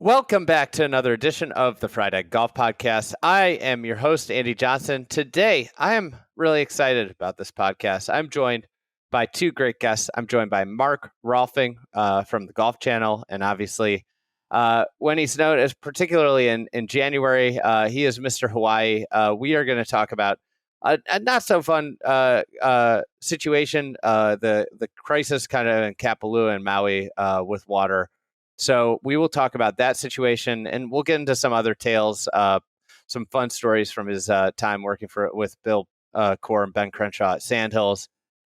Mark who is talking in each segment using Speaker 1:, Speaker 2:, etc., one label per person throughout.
Speaker 1: Welcome back to another edition of the Friday Golf Podcast. I am your host, Andy Johnson. Today, I am really excited about this podcast. I'm joined by two great guests. I'm joined by Mark Rolfing from the Golf Channel, and obviously, when he's known as particularly in January, he is Mr. Hawaii. We are going to talk about a not so fun situation, the crisis kind of in Kapalua and Maui with water. So we will talk about that situation, and we'll get into some other tales, some fun stories from his time working with Bill Coore and Ben Crenshaw at Sandhills.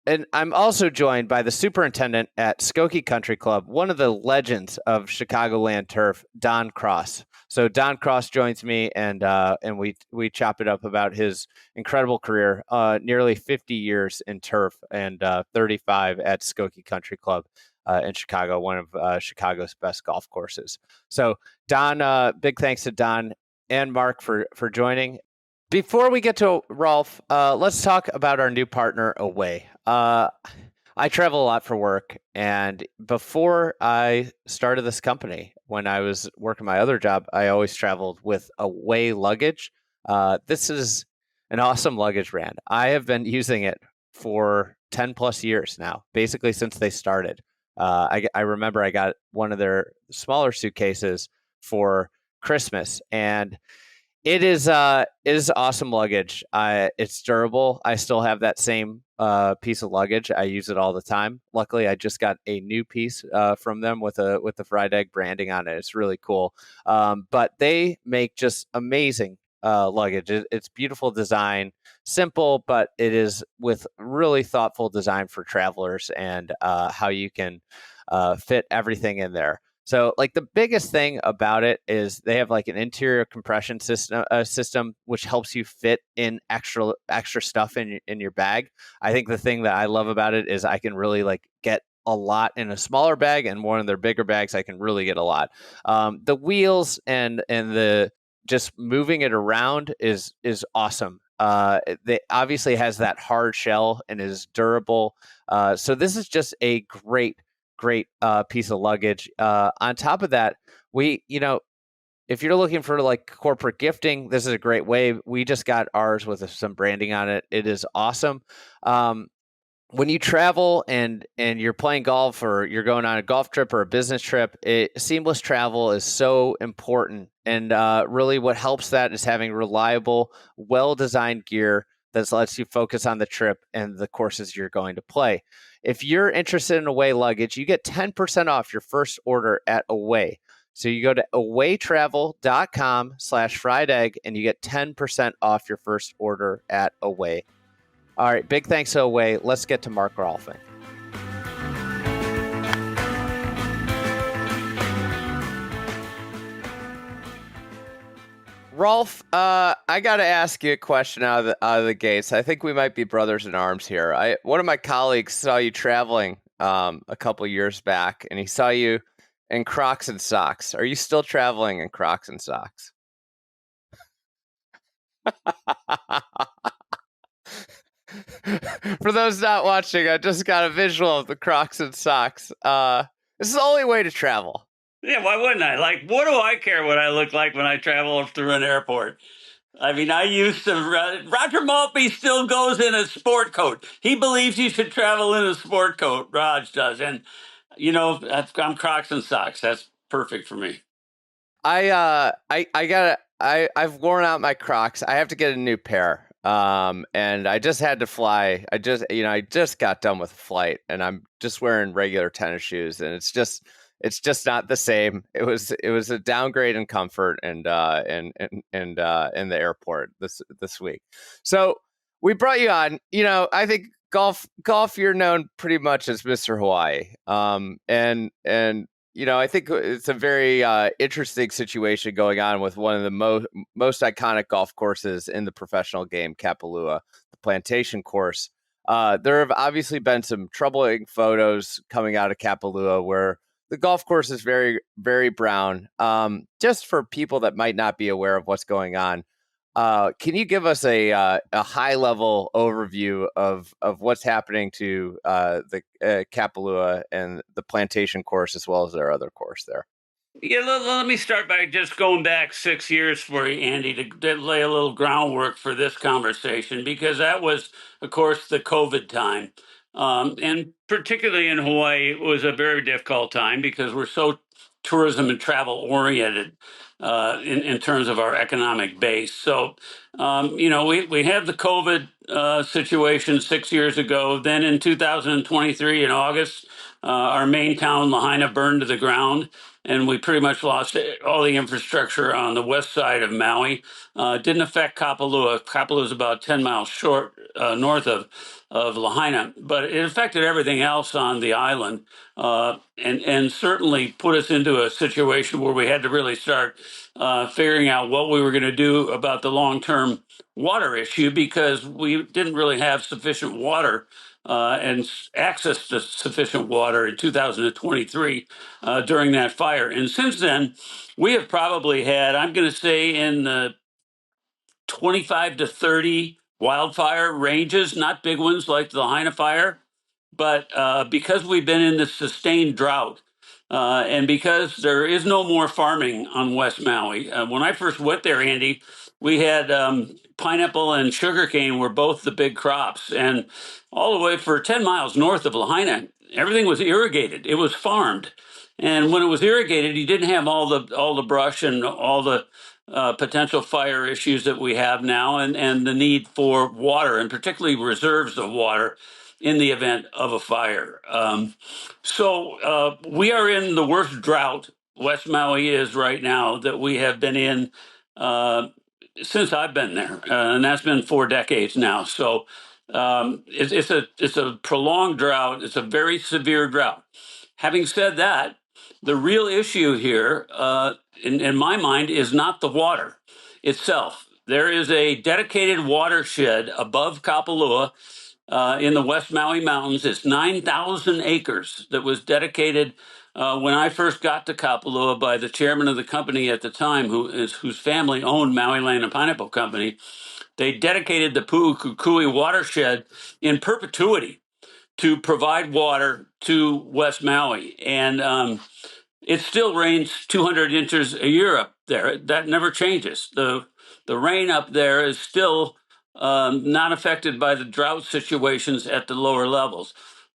Speaker 1: And I'm also joined by the superintendent at Skokie Country Club, one of the legends of Chicagoland turf, Don Cross. So Don Cross joins me, and we chop it up about his incredible career, nearly 50 years in turf and 35 at Skokie Country Club in Chicago, one of Chicago's best golf courses. So Don, big thanks to Don and Mark for joining. Before we get to Rolf, let's talk about our new partner, Away. I travel a lot for work, and before I started this company, when I was working my other job, I always traveled with Away luggage. This is an awesome luggage brand. I have been using it for 10 plus years now, basically since they started. I remember I got one of their smaller suitcases for Christmas, and it is awesome luggage. It's durable. I still have that same piece of luggage. I use it all the time. Luckily, I just got a new piece from them with the fried egg branding on it. It's really cool. But they make just amazing luggage. It's beautiful design, simple, but it is with really thoughtful design for travelers and how you can fit everything in there. So, like, the biggest thing about it is they have like an interior compression system which helps you fit in extra stuff in your bag. I think the thing that I love about it is I can really like get a lot in a smaller bag, and one of their bigger bags I can really get a lot. The wheels and the just moving it around is awesome. They obviously has that hard shell and is durable. So this is just a great piece of luggage. On top of that, if you're looking for like corporate gifting, this is a great way. We just got ours with some branding on it. It is awesome. When you travel and you're playing golf, or you're going on a golf trip or a business trip, seamless travel is so important. And really what helps that is having reliable, well-designed gear that lets you focus on the trip and the courses you're going to play. If you're interested in Away luggage, you get 10% off your first order at Away. So you go to awaytravel.com/fried egg and you get 10% off your first order at Away. All right, big thanks to Away. Let's get to Mark Rolfing. Rolf, I got to ask you a question out of the gates. I think we might be brothers in arms here. One of my colleagues saw you traveling a couple years back, and he saw you in Crocs and socks. Are you still traveling in Crocs and socks? For those not watching, I just got a visual of the Crocs and socks. This is the only way to travel.
Speaker 2: Yeah, why wouldn't I? Like, what do I care what I look like when I travel through an airport? I mean, I used to. Roger Maltby still goes in a sport coat. He believes you should travel in a sport coat. Raj does, and I'm Crocs and socks. That's perfect for me.
Speaker 1: I've worn out my Crocs. I have to get a new pair. And I just had to fly. I just got done with a flight, and I'm just wearing regular tennis shoes, and it's just not the same. It was a downgrade in comfort and in the airport this week. So we brought you on. I think golf you're known pretty much as Mr. Hawaii. I think it's a very interesting situation going on with one of the most iconic golf courses in the professional game, Kapalua, the Plantation course. There have obviously been some troubling photos coming out of Kapalua where the golf course is very, very brown. Just for people that might not be aware of what's going on, can you give us a high-level overview of what's happening to the Kapalua and the Plantation course, as well as their other course there?
Speaker 2: Yeah, let me start by just going back 6 years for you, Andy, to lay a little groundwork for this conversation, because that was, of course, the COVID time. And particularly in Hawaii, it was a very difficult time because we're so tourism and travel oriented in terms of our economic base. So, we had the COVID situation 6 years ago. Then in 2023, in August, our main town, Lahaina, burned to the ground, and we pretty much lost all the infrastructure on the west side of Maui. Didn't affect Kapalua. Kapalua is about 10 miles north of Lahaina, but it affected everything else on the island, and certainly put us into a situation where we had to really start figuring out what we were going to do about the long-term water issue, because we didn't really have sufficient water and access to sufficient water in 2023 during that fire. And since then, we have probably had, I'm going to say, in the 25 to 30 wildfire ranges, not big ones like the Lahaina fire, but because we've been in this sustained drought, and because there is no more farming on West Maui. When I first went there, Andy, we had pineapple and sugarcane were both the big crops. And all the way for 10 miles north of Lahaina, everything was irrigated. It was farmed. And when it was irrigated, you didn't have all the brush and all the potential fire issues that we have now, and the need for water, and particularly reserves of water in the event of a fire. So we are in the worst drought West Maui is right now that we have been in uh, since I've been there, and that's been 4 decades now. So it's a prolonged drought. It's a very severe drought. Having said that, the real issue here, in my mind, is not the water itself. There is a dedicated watershed above Kapalua in the West Maui Mountains. It's 9,000 acres that was dedicated when I first got to Kapalua by the chairman of the company at the time, whose family owned Maui Land and Pineapple Company. They dedicated the Pu'ukukui watershed in perpetuity to provide water to West Maui. And it still rains 200 inches a year up there. That never changes. The rain up there is still not affected by the drought situations at the lower levels.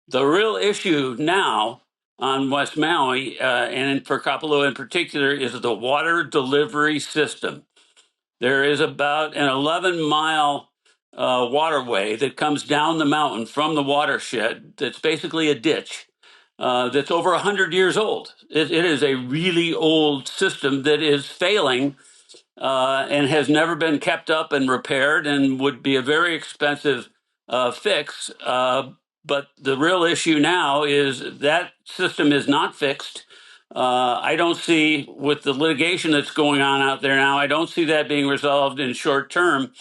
Speaker 2: The real issue now on West Maui, and for Kapalua in particular, is the water delivery system. There is about an 11-mile waterway that comes down the mountain from the watershed that's basically a ditch that's over 100 years old. It is a really old system that is failing and has never been kept up and repaired, and would be a very expensive fix. But the real issue now is that system is not fixed. I don't see, with the litigation that's going on out there now, I don't see that being resolved in short term.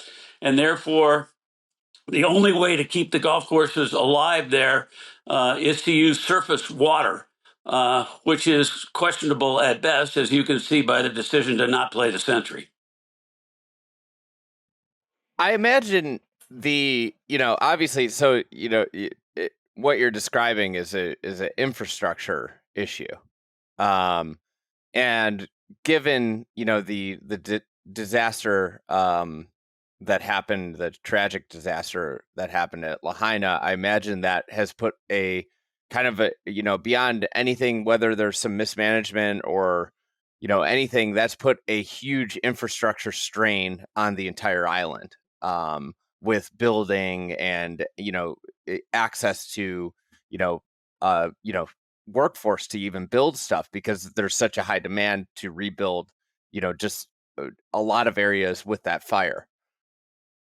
Speaker 2: And therefore, the only way to keep the golf courses alive there is to use surface water, which is questionable at best, as you can see by the decision to not play the Sentry.
Speaker 1: I imagine obviously, so what you're describing is an infrastructure issue, and given the disaster that happened, the tragic disaster that happened at Lahaina, I imagine that has put a kind of a beyond anything, whether there's some mismanagement or anything, that's put a huge infrastructure strain on the entire island, with building and access to you know uh you know workforce to even build stuff, because there's such a high demand to rebuild just a lot of areas with that fire.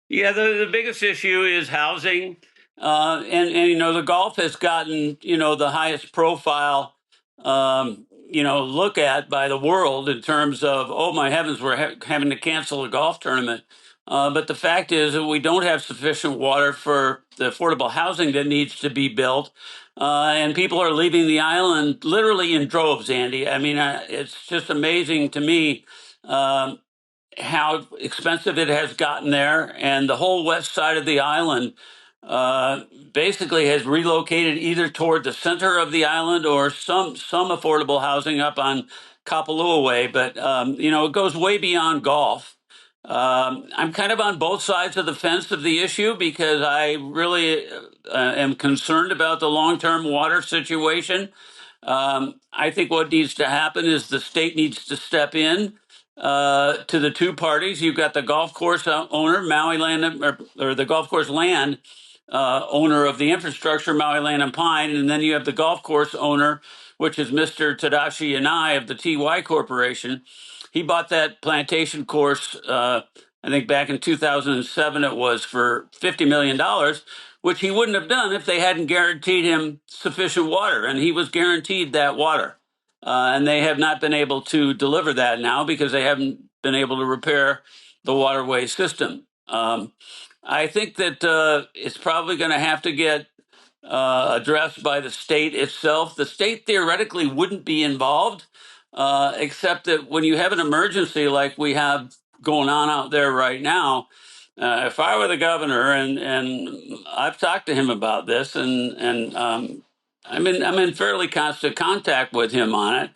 Speaker 2: Yeah, the biggest issue is housing, and the golf has gotten the highest profile look at by the world in terms of, oh my heavens, we're having to cancel a golf tournament. But the fact is that we don't have sufficient water for the affordable housing that needs to be built, and people are leaving the island literally in droves. Andy, I mean, it's just amazing to me. How expensive it has gotten there, and the whole west side of the island basically has relocated either toward the center of the island or some affordable housing up on Kapalua way, but it goes way beyond golf. I'm kind of on both sides of the fence of the issue because I really am concerned about the long-term water situation. I think what needs to happen is the state needs to step in to the two parties. You've got the golf course owner, Maui Land, or the golf course land owner of the infrastructure, Maui Land and Pine, and then you have the golf course owner, which is Mr. Tadashi Yanai of the TY Corporation. He bought that Plantation course, I think back in 2007, it was for $50 million, which he wouldn't have done if they hadn't guaranteed him sufficient water. And he was guaranteed that water. And they have not been able to deliver that now because they haven't been able to repair the waterway system. I think that it's probably going to have to get addressed by the state itself. The state theoretically wouldn't be involved, except that when you have an emergency like we have going on out there right now, if I were the governor, and I've talked to him about this, and I'm in fairly constant contact with him on it.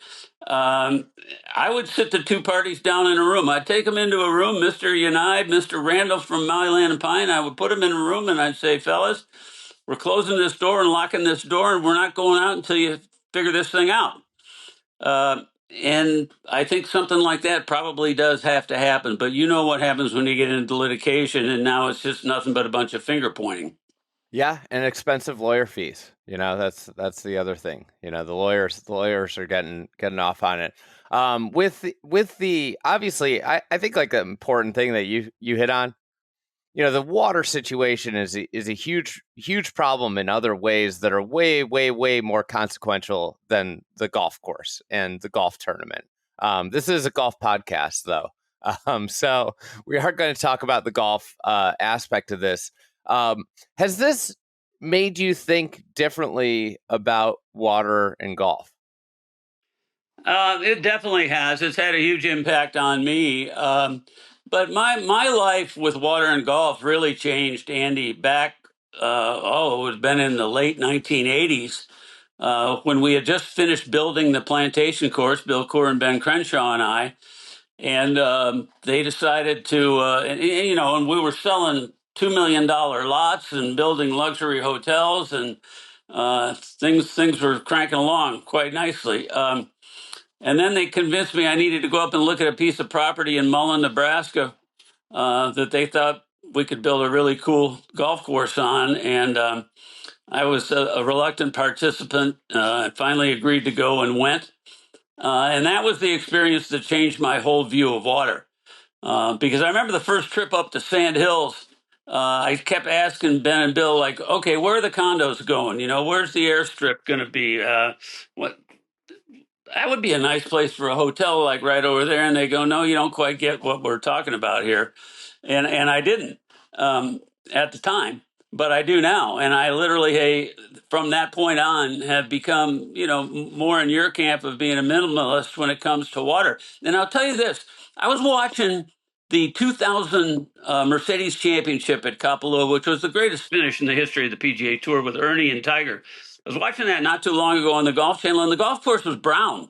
Speaker 2: I would sit the two parties down in a room. I'd take them into a room, Mr. Yanai, Mr. Randall from Maui Land and Pine. I would put them in a room and I'd say, fellas, we're closing this door and locking this door, and we're not going out until you figure this thing out. And I think something like that probably does have to happen. But you know what happens when you get into litigation, and now it's just nothing but a bunch of finger pointing.
Speaker 1: Yeah, and expensive lawyer fees. That's the other thing. The lawyers are getting off on it. With the obviously, I think like the important thing that you hit on. The water situation is a huge problem in other ways that are way, way, way more consequential than the golf course and the golf tournament. This is a golf podcast, though. So we are going to talk about the golf aspect of this. Has this made you think differently about water and golf?
Speaker 2: It definitely has. It's had a huge impact on me. But my life with water and golf really changed, Andy, back, it would have been in the late 1980s when we had just finished building the Plantation course, Bill Coore and Ben Crenshaw and I. And they decided to, and we were selling $2 million lots and building luxury hotels, and things were cranking along quite nicely. And then they convinced me I needed to go up and look at a piece of property in Mullen, Nebraska, that they thought we could build a really cool golf course on. And I was a reluctant participant. I finally agreed to go and went. And that was the experience that changed my whole view of water. Because I remember the first trip up to Sand Hills, I kept asking Ben and Bill, like, okay, where are the condos going? Where's the airstrip going to be? What? That would be a nice place for a hotel, like right over there. And they go, no, you don't quite get what we're talking about here. And I didn't at the time, but I do now. And I literally, hey, from that point on, have become, more in your camp of being a minimalist when it comes to water. And I'll tell you this, I was watching the 2000 Mercedes Championship at Kapalua, which was the greatest finish in the history of the PGA Tour with Ernie and Tiger. I was watching that not too long ago on the Golf Channel, and the golf course was brown.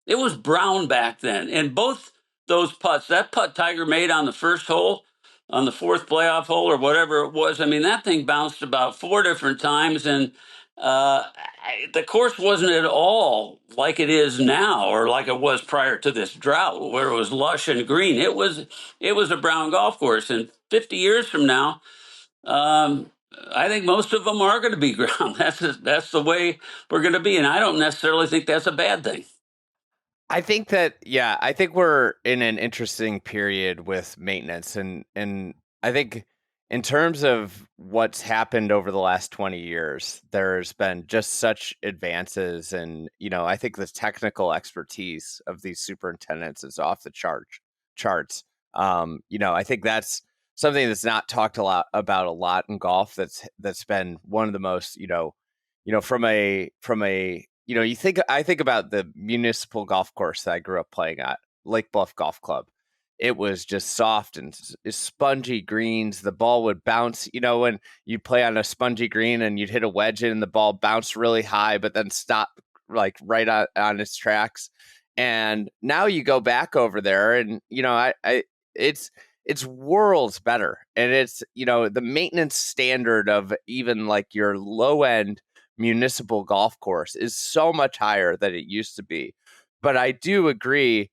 Speaker 2: It was brown back then. And both those putts, that putt Tiger made on the first hole, on the fourth playoff hole or whatever it was, I mean, that thing bounced about 4 different times. And the course wasn't at all like it is now or like it was prior to this drought where it was lush and green. It was a brown golf course. And 50 years from now, I think most of them are going to be ground. That's the way we're going to be. And I don't necessarily think that's a bad thing.
Speaker 1: I think I think we're in an interesting period with maintenance. And I think in terms of what's happened over the last 20 years, there's been just such advances. And, I think the technical expertise of these superintendents is off the charts. I think that's something that's not talked about a lot in golf. That's been one of the most, from a I think about the municipal golf course that I grew up playing at, Lake Bluff Golf Club. It was just soft and spongy greens. The ball would bounce, when you'd play on a spongy green and you'd hit a wedge in and the ball bounced really high, but then stop like right on its tracks. And now you go back over there and, it's worlds better. And it's, the maintenance standard of even like your low end municipal golf course is so much higher than it used to be. But I do agree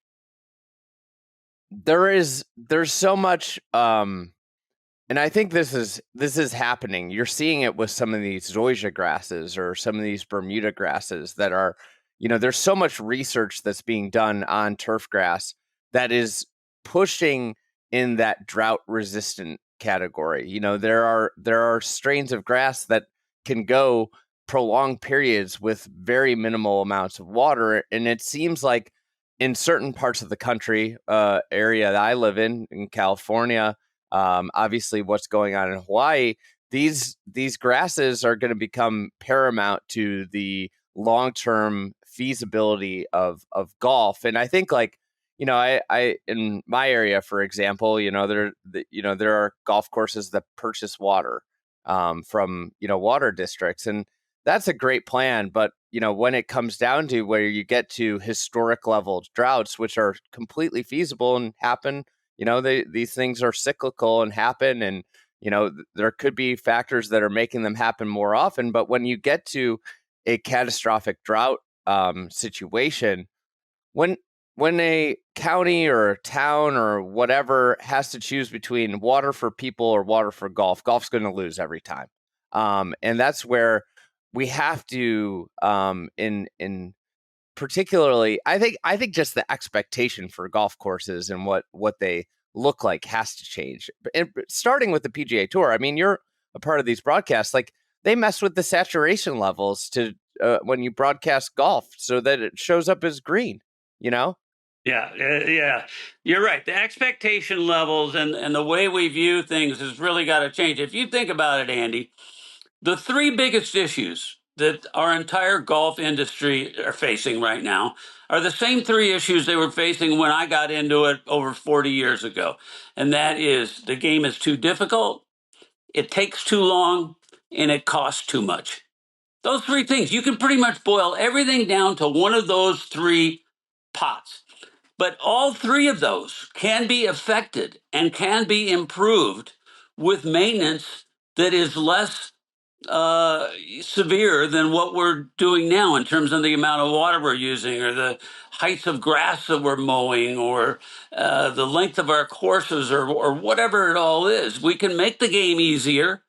Speaker 1: there's so much and I think this is happening. You're seeing it with some of these zoysia grasses or some of these Bermuda grasses that are, there's so much research that's being done on turf grass that is pushing in that drought resistant category. There are strains of grass that can go prolonged periods with very minimal amounts of water. And it seems like in certain parts of the country, area that I live in California, obviously what's going on in Hawaii, these grasses are going to become paramount to the long-term feasibility of golf. And I think like, I in my area, for example, there are golf courses that purchase water from, water districts. And that's a great plan. But, when it comes down to where you get to historic level droughts, which are completely feasible and happen, these things are cyclical and happen. And, there could be factors that are making them happen more often. But when you get to a catastrophic drought situation, when a county or a town or whatever has to choose between water for people or water for golf's going to lose every time. And that's where we have to, in particularly, I think just the expectation for golf courses and what they look like has to change. And starting with the PGA Tour, I mean, you're a part of these broadcasts. Like they mess with the saturation levels to when you broadcast golf so that it shows up as green.
Speaker 2: Yeah, you're right. The expectation levels and the way we view things has really got to change. If you think about it, Andy, the three biggest issues that our entire golf industry are facing right now are the same three issues they were facing when I got into it over 40 years ago. And that is the game is too difficult, it takes too long, and it costs too much. Those three things, you can pretty much boil everything down to one of those three pots. But all three of those can be affected and can be improved with maintenance that is less severe than what we're doing now in terms of the amount of water we're using or the heights of grass that we're mowing or the length of our courses or whatever it all is. We can make the game easier.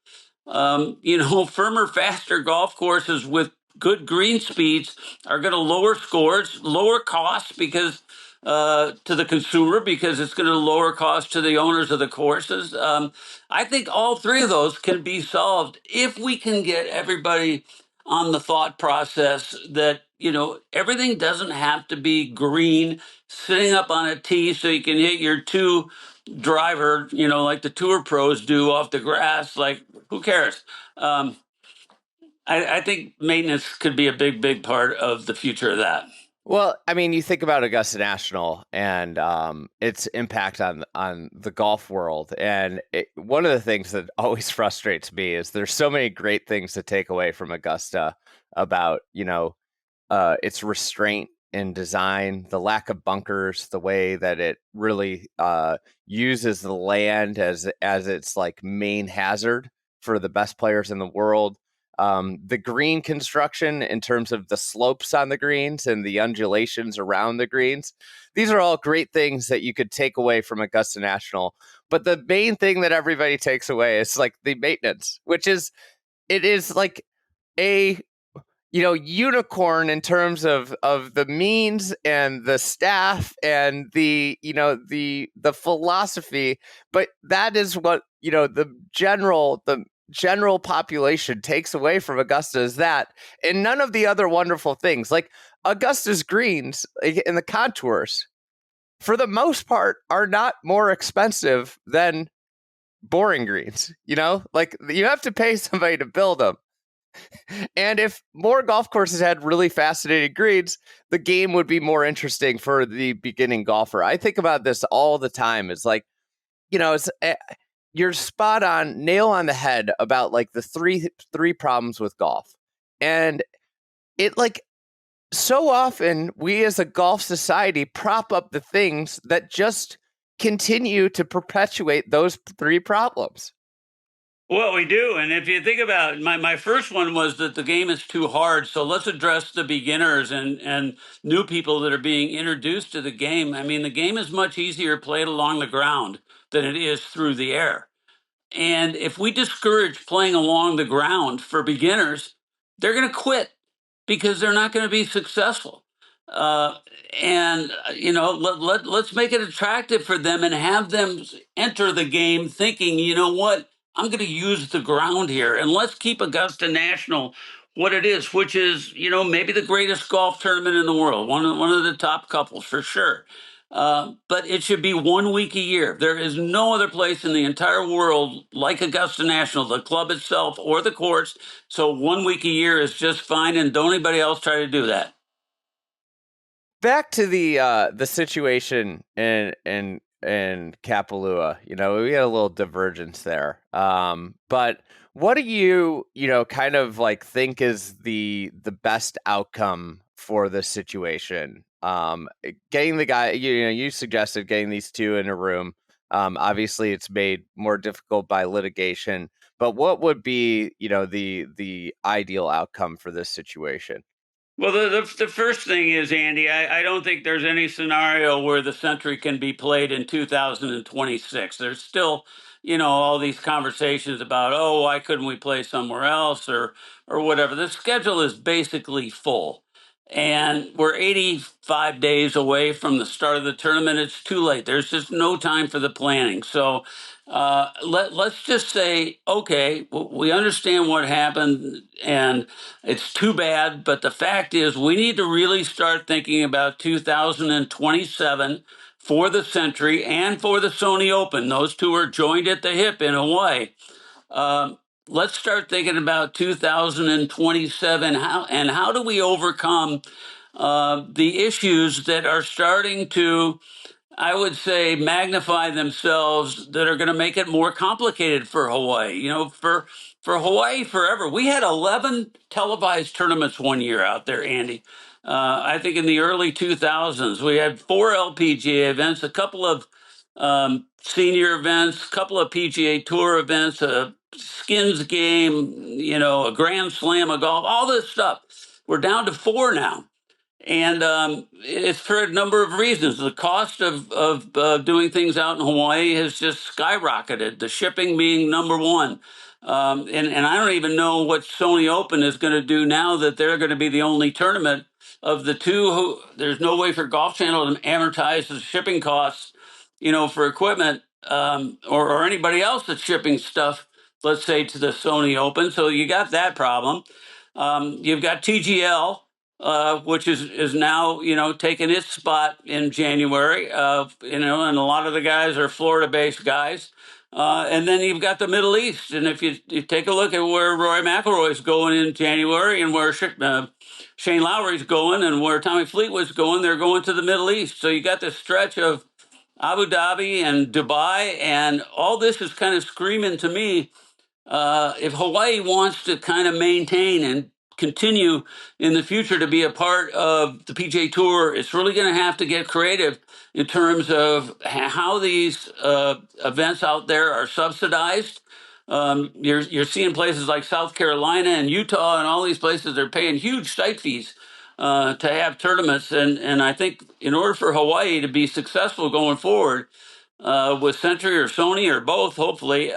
Speaker 2: Firmer, faster golf courses with good green speeds are going to lower scores, lower costs because to the consumer because it's going to lower costs to the owners of the courses. I think all three of those can be solved if we can get everybody on the thought process that, everything doesn't have to be green, sitting up on a tee so you can hit your two driver, like the tour pros do off the grass. Like, who cares? I think maintenance could be a big, big part of the future of that.
Speaker 1: Well, I mean, you think about Augusta National and its impact on the golf world, and one of the things that always frustrates me is there's so many great things to take away from Augusta about its restraint in design, the lack of bunkers, the way that it really uses the land as its like main hazard for the best players in the world. The green construction in terms of the slopes on the greens and the undulations around the greens. These are all great things that you could take away from Augusta National. But the main thing that everybody takes away is like the maintenance, which is, it is like a, unicorn in terms of the means and the staff and the, the philosophy. But that is what, the general population takes away from Augusta is that, and none of the other wonderful things. Like Augusta's greens and the contours, for the most part, are not more expensive than boring greens. Like you have to pay somebody to build them. And if more golf courses had really fascinating greens, the game would be more interesting for the beginning golfer. I think about this all the time. It's like, it's you're spot on, nail on the head about like the three problems with golf. And it like so often we as a golf society prop up the things that just continue to perpetuate those three problems.
Speaker 2: Well, we do. And if you think about it, my first one was that the game is too hard. So let's address the beginners and new people that are being introduced to the game. I mean, the game is much easier played along the ground than it is through the air. And if we discourage playing along the ground for beginners, they're going to quit because they're not going to be successful. Uh, and let's make it attractive for them and have them enter the game thinking, you know what, I'm going to use the ground here, and let's keep Augusta National what it is, which is, maybe the greatest golf tournament in the world, one of the top couples for sure. But it should be 1 week a year. There is no other place in the entire world like Augusta National, the club itself or the course. So 1 week a year is just fine, and don't anybody else try to do that.
Speaker 1: Back to the situation in Kapalua, we had a little divergence there. But what do you kind of like think is the best outcome for this situation? Getting the guy, you suggested getting these two in a room. Obviously, it's made more difficult by litigation. But what would be, the ideal outcome for this situation?
Speaker 2: Well, the first thing is, Andy, I don't think there's any scenario where the Sentry can be played in 2026. There's still, all these conversations about, oh, why couldn't we play somewhere else or whatever. The schedule is basically full. And we're 85 days away from the start of the tournament. It's too late. There's just no time for the planning. So let's just say, okay, we understand what happened, and it's too bad. But the fact is, we need to really start thinking about 2027 for the Sentry and for the Sony Open. Those two are joined at the hip in Hawaii. Um, let's start thinking about 2027. How do we overcome the issues that are starting to, I would say, magnify themselves, that are going to make it more complicated for Hawaii. For Hawaii forever, we had 11 televised tournaments one year out there, Andy. I think in the early 2000s, we had 4 LPGA events, a couple of senior events, a couple of PGA Tour events, a skins game, a Grand Slam of golf, all this stuff. We're down to 4 now. And it's for a number of reasons. The cost of doing things out in Hawaii has just skyrocketed, the shipping being number one. And I don't even know what Sony Open is going to do now that they're going to be the only tournament of the two. There's no way for Golf Channel to amortize the shipping costs, for equipment, or anybody else that's shipping stuff, let's say, to the Sony Open. So you got that problem. You've got TGL, which is now, taking its spot in January, and a lot of the guys are Florida-based guys. And then you've got the Middle East. And if you take a look at where Rory McIlroy's going in January and where Shane Lowry's going and where Tommy Fleetwood's going, they're going to the Middle East. So you got this stretch of Abu Dhabi and Dubai, and all this is kind of screaming to me, if Hawaii wants to kind of maintain and continue in the future to be a part of the PGA Tour, it's really going to have to get creative in terms of how these events out there are subsidized. You're seeing places like South Carolina and Utah and all these places, they're paying huge site fees to have tournaments. And I think in order for Hawaii to be successful going forward, with Sentry or Sony or both, hopefully,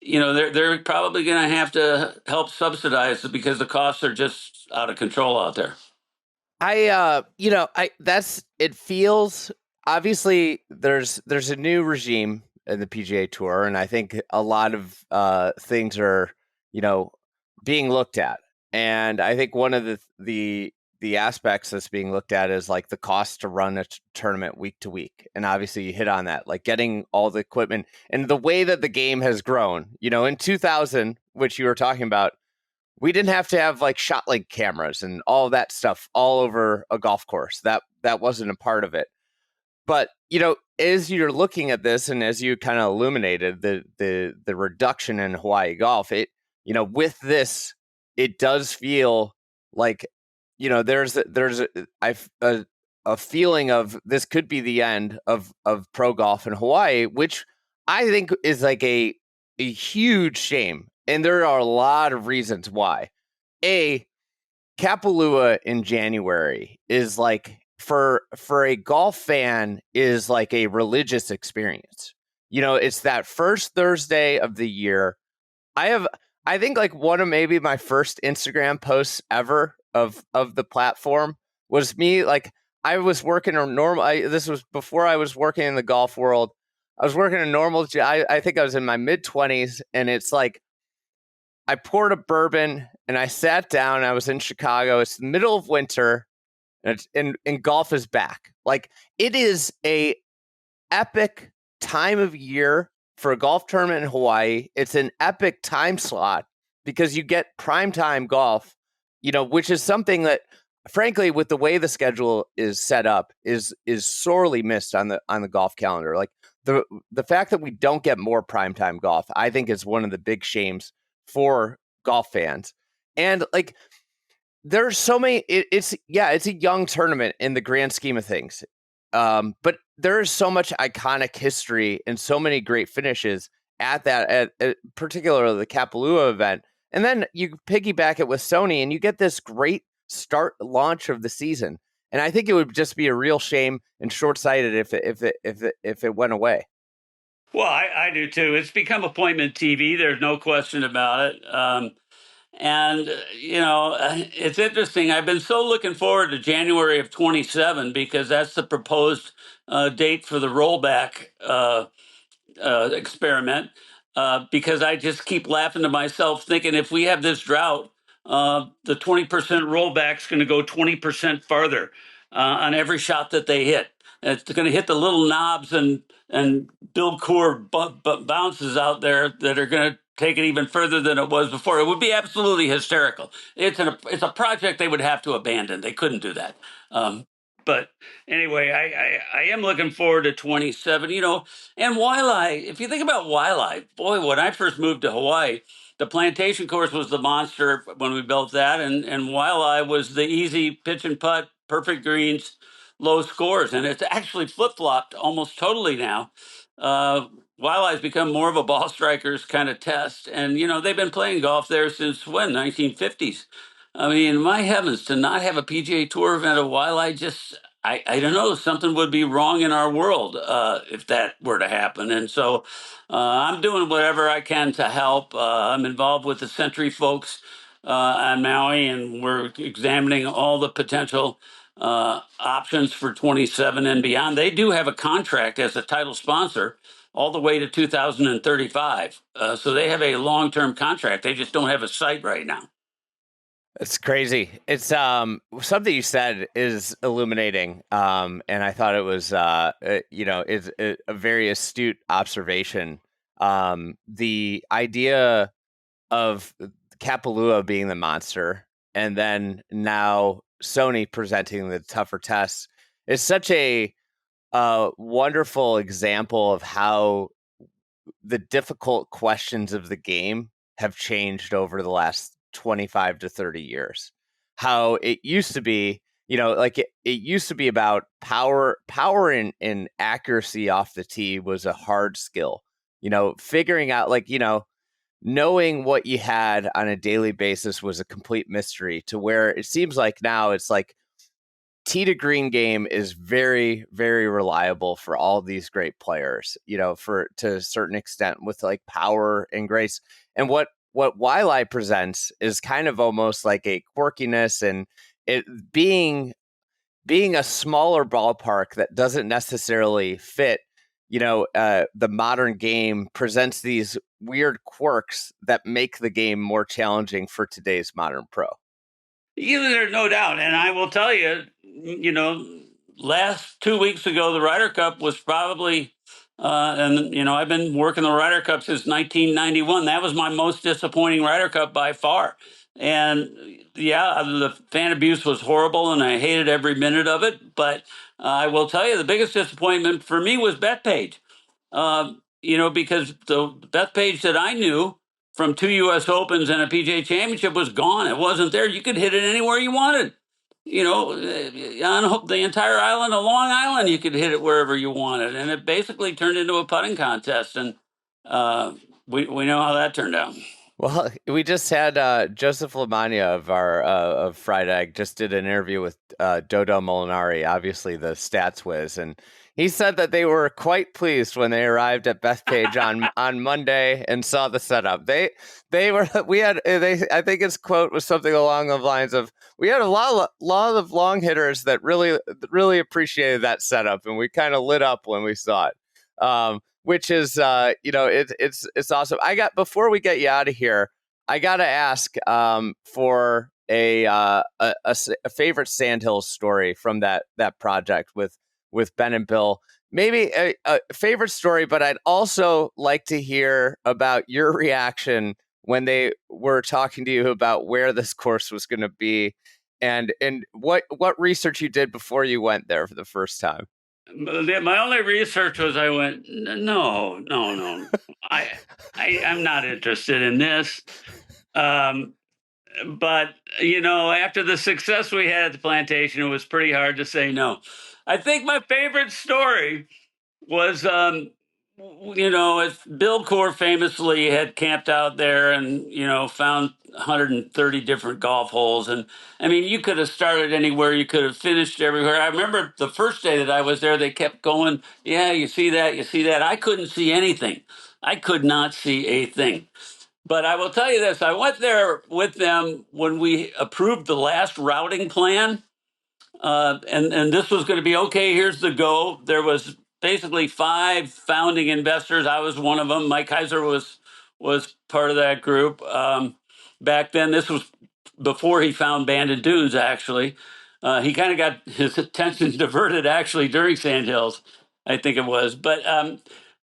Speaker 2: they're probably going to have to help subsidize it because the costs are just out of control out there.
Speaker 1: It feels, obviously there's a new regime in the PGA Tour, and I think a lot of things are, being looked at. And I think one of the aspects that's being looked at is like the cost to run a tournament week to week. And obviously you hit on that, like getting all the equipment and the way that the game has grown. In 2000, which you were talking about, we didn't have to have like shot link cameras and all that stuff all over a golf course. That wasn't a part of it. But, as you're looking at this and as you kind of illuminated the reduction in Hawaii golf, with this, it does feel like there's a feeling of this could be the end of pro golf in Hawaii, which I think is like a huge shame, and there are a lot of reasons why. Kapalua in January is like for a golf fan is like a religious experience. It's that first Thursday of the year. I think like one of maybe my first Instagram posts ever of the platform was me, like, I was working a normal this was before I was working in the golf world. I was working a normal I think I was in my mid 20s, and it's like I poured a bourbon and I sat down. I was in Chicago. It's the middle of winter, and golf is back. Like, it is a epic time of year for a golf tournament in Hawaii. It's an epic time slot because you get primetime golf, which is something that, frankly, with the way the schedule is set up, is sorely missed on the golf calendar. Like, the fact that we don't get more primetime golf, I think, is one of the big shames for golf fans. And like, there's so many. It's a young tournament in the grand scheme of things. But there is so much iconic history and so many great finishes at that, at particularly the Kapalua event. And then you piggyback it with Sony, and you get this great launch of the season. And I think it would just be a real shame and short-sighted if it went away.
Speaker 2: Well, I do too. It's become appointment TV. There's no question about it. And, it's interesting. I've been so looking forward to January of 27 because that's the proposed date for the rollback experiment. Because I just keep laughing to myself, thinking if we have this drought, the 20% rollback is going to go 20% farther on every shot that they hit. It's going to hit the little knobs and Bill Coore bounces out there that are going to take it even further than it was before. It would be absolutely hysterical. It's a project they would have to abandon. They couldn't do that. But anyway, I am looking forward to 27. And wildlife. If you think about wildlife, boy, when I first moved to Hawaii, the Plantation course was the monster when we built that, and wildlife was the easy pitch and putt, perfect greens, low scores, and it's actually flip-flopped almost totally now. Wildlife's become more of a ball strikers kind of test, and they've been playing golf there since when, 1950s. I mean, my heavens, to not have a PGA Tour event at Wildlife, I don't know, something would be wrong in our world if that were to happen. And so I'm doing whatever I can to help. I'm involved with the Sentry folks on Maui, and we're examining all the potential options for 27 and beyond. They do have a contract as a title sponsor all the way to 2035. So they have a long-term contract. They just don't have a site right now.
Speaker 1: It's crazy. It's something you said is illuminating, and I thought it was it's a very astute observation. The idea of Kapalua being the monster, and then now Sony presenting the tougher tests, is such a wonderful example of how the difficult questions of the game have changed over the last 25 to 30 years. How it used to be, like it used to be about power and accuracy off the tee was a hard skill. Figuring out, like, knowing what you had on a daily basis was a complete mystery, to where it seems like now it's like tee to green game is very, very reliable for all these great players, to a certain extent, with like power and grace. And what Wildlife presents is kind of almost like a quirkiness, and it being a smaller ballpark that doesn't necessarily fit, the modern game, presents these weird quirks that make the game more challenging for today's modern pro.
Speaker 2: There's no doubt. And I will tell you, last 2 weeks ago, the Ryder Cup was probably, I've been working the Ryder Cup since 1991. That was my most disappointing Ryder Cup by far. And yeah, the fan abuse was horrible, and I hated every minute of it. But I will tell you, the biggest disappointment for me was Bethpage. Because the Bethpage that I knew from 2 U.S. Opens and a PGA Championship was gone. It wasn't there. You could hit it anywhere you wanted. on the entire island of Long Island, you could hit it wherever you wanted, and it basically turned into a putting contest. And we know how that turned out.
Speaker 1: Well, we just had Joseph Lamagna of Fried Egg just did an interview with Dodo Molinari, obviously the stats whiz, and he said that they were quite pleased when they arrived at Bethpage on Monday and saw the setup. I think his quote was something along the lines of, "We had a lot of long hitters that really appreciated that setup, and we kind of lit up when we saw it." Which is, it's awesome. Before we get you out of here, I gotta ask for a favorite Sandhills story from that project with Ben and Bill. Maybe a favorite story, but I'd also like to hear about your reaction when they were talking to you about where this course was going to be, and what research you did before you went there for the first time.
Speaker 2: My only research was I went, no. I'm not interested in this. But, after the success we had at the Plantation, it was pretty hard to say no. I think my favorite story was, Bill Coore famously had camped out there and, found 130 different golf holes. And I mean, you could have started anywhere, you could have finished everywhere. I remember the first day that I was there, they kept going, yeah, you see that. I couldn't see anything. I could not see a thing. But I will tell you this, I went there with them when we approved the last routing plan. And this was going to be, okay, here's the go. There was basically 5 founding investors. I was one of them. Mike Heiser was part of that group. Back then, this was before he found Banded Dunes, actually. He kind of got his attention diverted, actually, during Sandhills, I think it was. But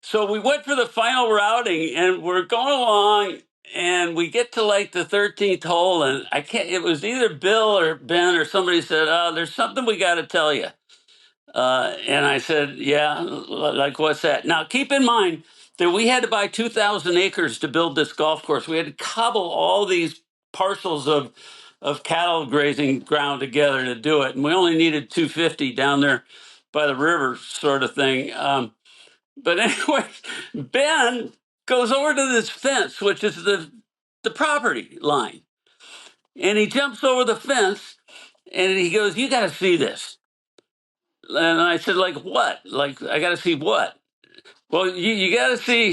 Speaker 2: so we went for the final routing, and we're going along, and we get to like the 13th hole, and it was either Bill or Ben or somebody said, "Oh, there's something we got to tell you." And I said, "Yeah, like what's that?" Now, keep in mind that we had to buy 2,000 acres to build this golf course. We had to cobble all these parcels of cattle grazing ground together to do it. And we only needed 250 down there by the river, sort of thing. But anyway, Ben goes over to this fence, which is the property line. And he jumps over the fence and he goes, "You got to see this." And I said, "Like what? Like, I got to see what?" "Well, you got to see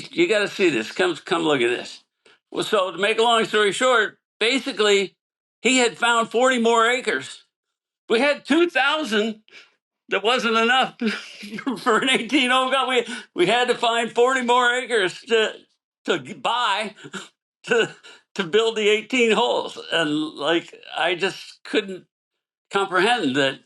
Speaker 2: this. Come look at this." Well, so to make a long story short, basically, he had found 40 more acres. We had 2,000. That wasn't enough for an 18-hole golf. We had to find 40 more acres to buy to build the 18 holes. And like, I just couldn't comprehend that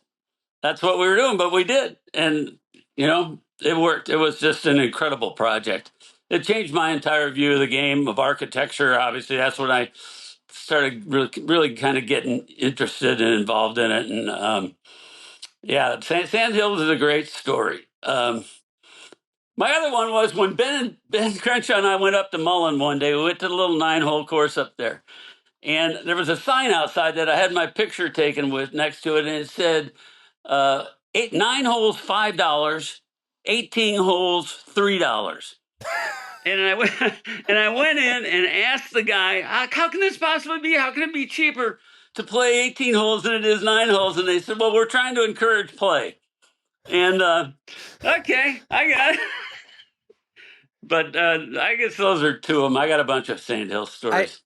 Speaker 2: that's what we were doing, but we did. And, it worked. It was just an incredible project. It changed my entire view of the game, of architecture. Obviously, that's when I started really kind of getting interested and involved in it. And yeah, Sandhills is a great story. My other one was when Ben Crenshaw and I went up to Mullen one day. We went to the little 9-hole course up there. And there was a sign outside that I had my picture taken with next to it, and it said, 9 holes, $5, 18 holes, $3. And I went in and asked the guy, "How can this possibly be? How can it be cheaper to play 18 holes than it is 9 holes?" And they said, "Well, we're trying to encourage play." And okay, I got it. But I guess those are 2 of them. I got a bunch of Sandhill stories.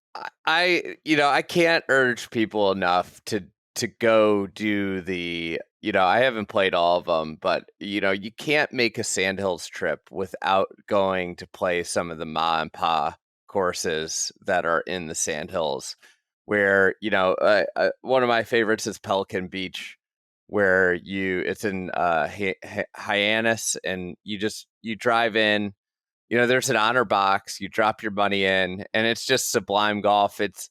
Speaker 1: I can't urge people enough to go do the, I haven't played all of them, but you can't make a Sandhills trip without going to play some of the ma and pa courses that are in the Sandhills, where one of my favorites is Pelican Beach, where it's in Hyannis, and you drive in. There's an honor box, you drop your money in, and it's just sublime golf. It's,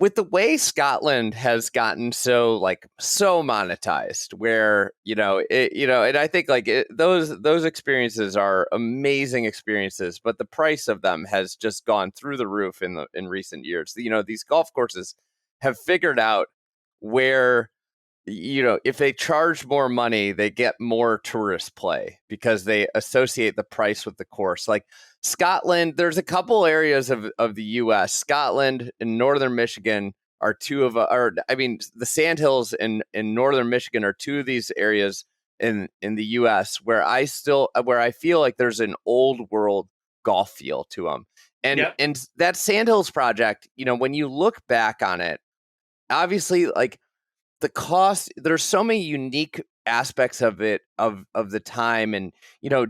Speaker 1: with the way Scotland has gotten so monetized, where, and I think those experiences are amazing experiences, but the price of them has just gone through the roof in recent years. These golf courses have figured out where, if they charge more money, they get more tourist play because they associate the price with the course. Like Scotland, there's a couple areas of the U.S. Scotland and northern Michigan are the Sandhills in northern Michigan are two of these areas in the U.S. where I feel like there's an old world golf feel to them.
Speaker 2: Yep.
Speaker 1: And that Sandhills project, when you look back on it, obviously, like, the cost, there's so many unique aspects of it, of the time. And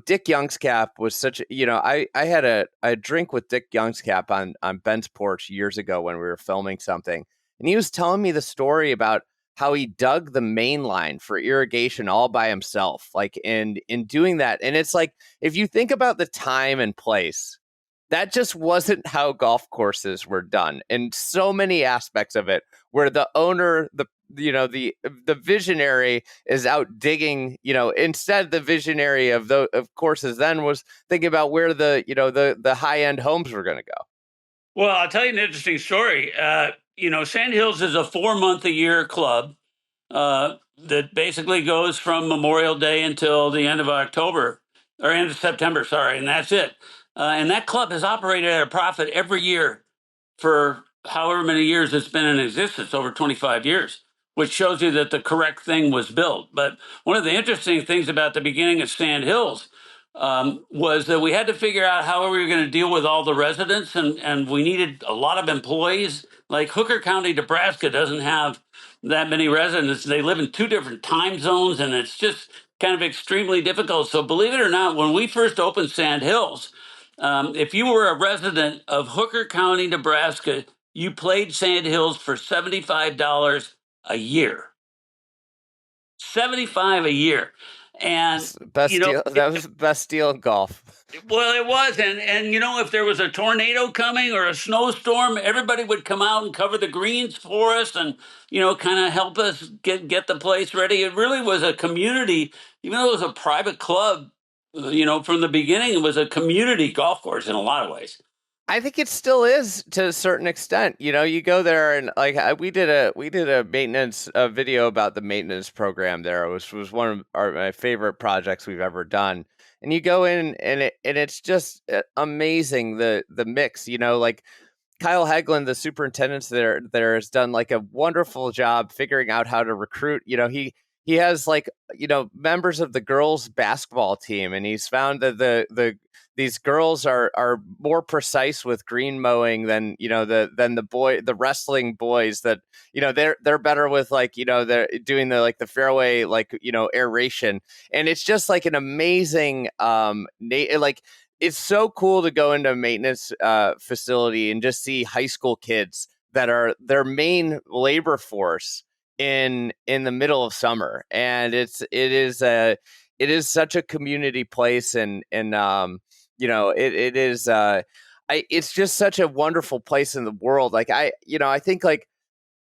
Speaker 1: Dick Youngscap was such I had a drink with Dick Youngscap on Ben's porch years ago when we were filming something, and he was telling me the story about how he dug the main line for irrigation all by himself, like in doing that. And it's like, if you think about the time and place, that just wasn't how golf courses were done in so many aspects of it, where the owner, the visionary is out digging, instead the visionary of courses then was thinking about where the high end homes were going to go.
Speaker 2: Well, I'll tell you an interesting story. Sandhills is a 4-month-a-year club that basically goes from Memorial Day until the end of October, or end of September, sorry, and that's it. And that club has operated at a profit every year for however many years it's been in existence, over 25 years, which shows you that the correct thing was built. But one of the interesting things about the beginning of Sandhills was that we had to figure out how we were going to deal with all the residents, and we needed a lot of employees. Like Hooker County, Nebraska doesn't have that many residents. They live in 2 different time zones, and it's just kind of extremely difficult. So believe it or not, when we first opened Sandhills, if you were a resident of Hooker County, Nebraska, you played Sandhills for $75 a year. $75 a year. And
Speaker 1: best deal. That was the best deal in golf.
Speaker 2: Well, it was, and if there was a tornado coming or a snowstorm, everybody would come out and cover the greens for us, and kind of help us get the place ready. It really was a community, even though it was a private club. From the beginning, it was a community golf course in a lot of ways.
Speaker 1: I think it still is to a certain extent. You go there and we did a maintenance video about the maintenance program there. It was one of my favorite projects we've ever done. And you go in and it's just amazing, the mix. Like Kyle Hagelin, the superintendent there has done like a wonderful job figuring out how to recruit. He has members of the girls basketball team, and he's found that these girls are more precise with green mowing than the wrestling boys, that they're better with they're doing the fairway aeration. And it's just like an amazing it's so cool to go into a maintenance facility and just see high school kids that are their main labor force in the middle of summer. And it is such a community place, and it is it's just such a wonderful place in the world. I think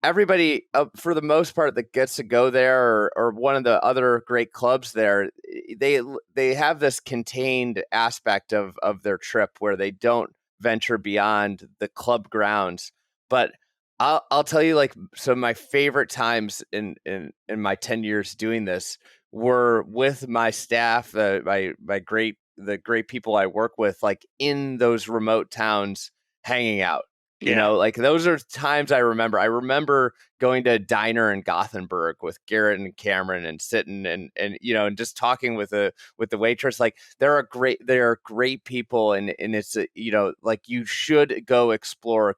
Speaker 1: everybody for the most part that gets to go there, or one of the other great clubs there, they have this contained aspect of their trip where they don't venture beyond the club grounds. But I'll tell you, some of my favorite times in my 10 years doing this were with my staff, the great people I work with, in those remote towns, hanging out.
Speaker 2: Yeah.
Speaker 1: Those are times I remember. I remember going to a diner in Gothenburg with Garrett and Cameron and sitting and just talking with the waitress. They are great people, and it's you should go explore.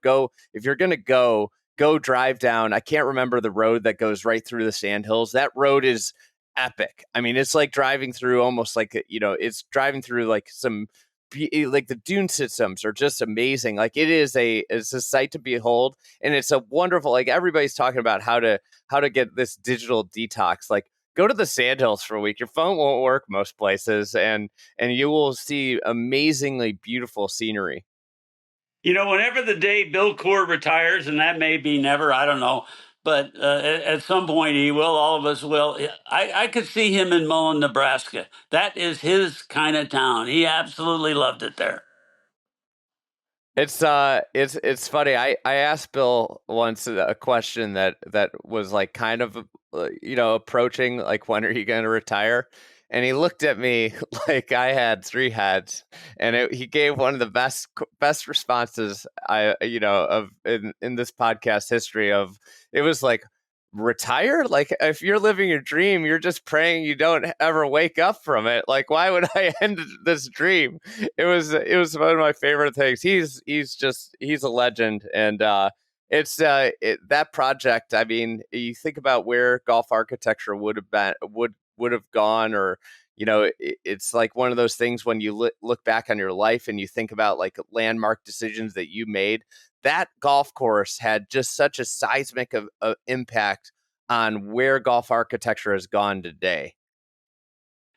Speaker 1: If you're gonna go drive down. I can't remember the road that goes right through the Sandhills. That road is epic. I mean, it's like driving through it's driving through some. The dune systems are just amazing. It's a sight to behold, and it's a wonderful. Everybody's talking about how to get this digital detox. Go to the Sandhills for a week. Your phone won't work most places, and you will see amazingly beautiful scenery.
Speaker 2: Whenever the day Bill Coore retires, and that may be never, I don't know, but at some point he will, all of us will. I could see him in Mullen, Nebraska. That is his kind of town. He absolutely loved it there.
Speaker 1: It's funny. I asked Bill once a question that was like kind of approaching, like, when are you going to retire? And he looked at me like I had three heads, and he gave one of the best responses of in this podcast history. Of it was like, retire? Like, if you're living your dream, you're just praying you don't ever wake up from it. Like, why would I end this dream? It was one of my favorite things. He's a legend, and that project. I mean, you think about where golf architecture would have been, would have gone, or it's like one of those things when you look back on your life and you think about like landmark decisions that you made. That golf course had just such a seismic of impact on where golf architecture has gone today.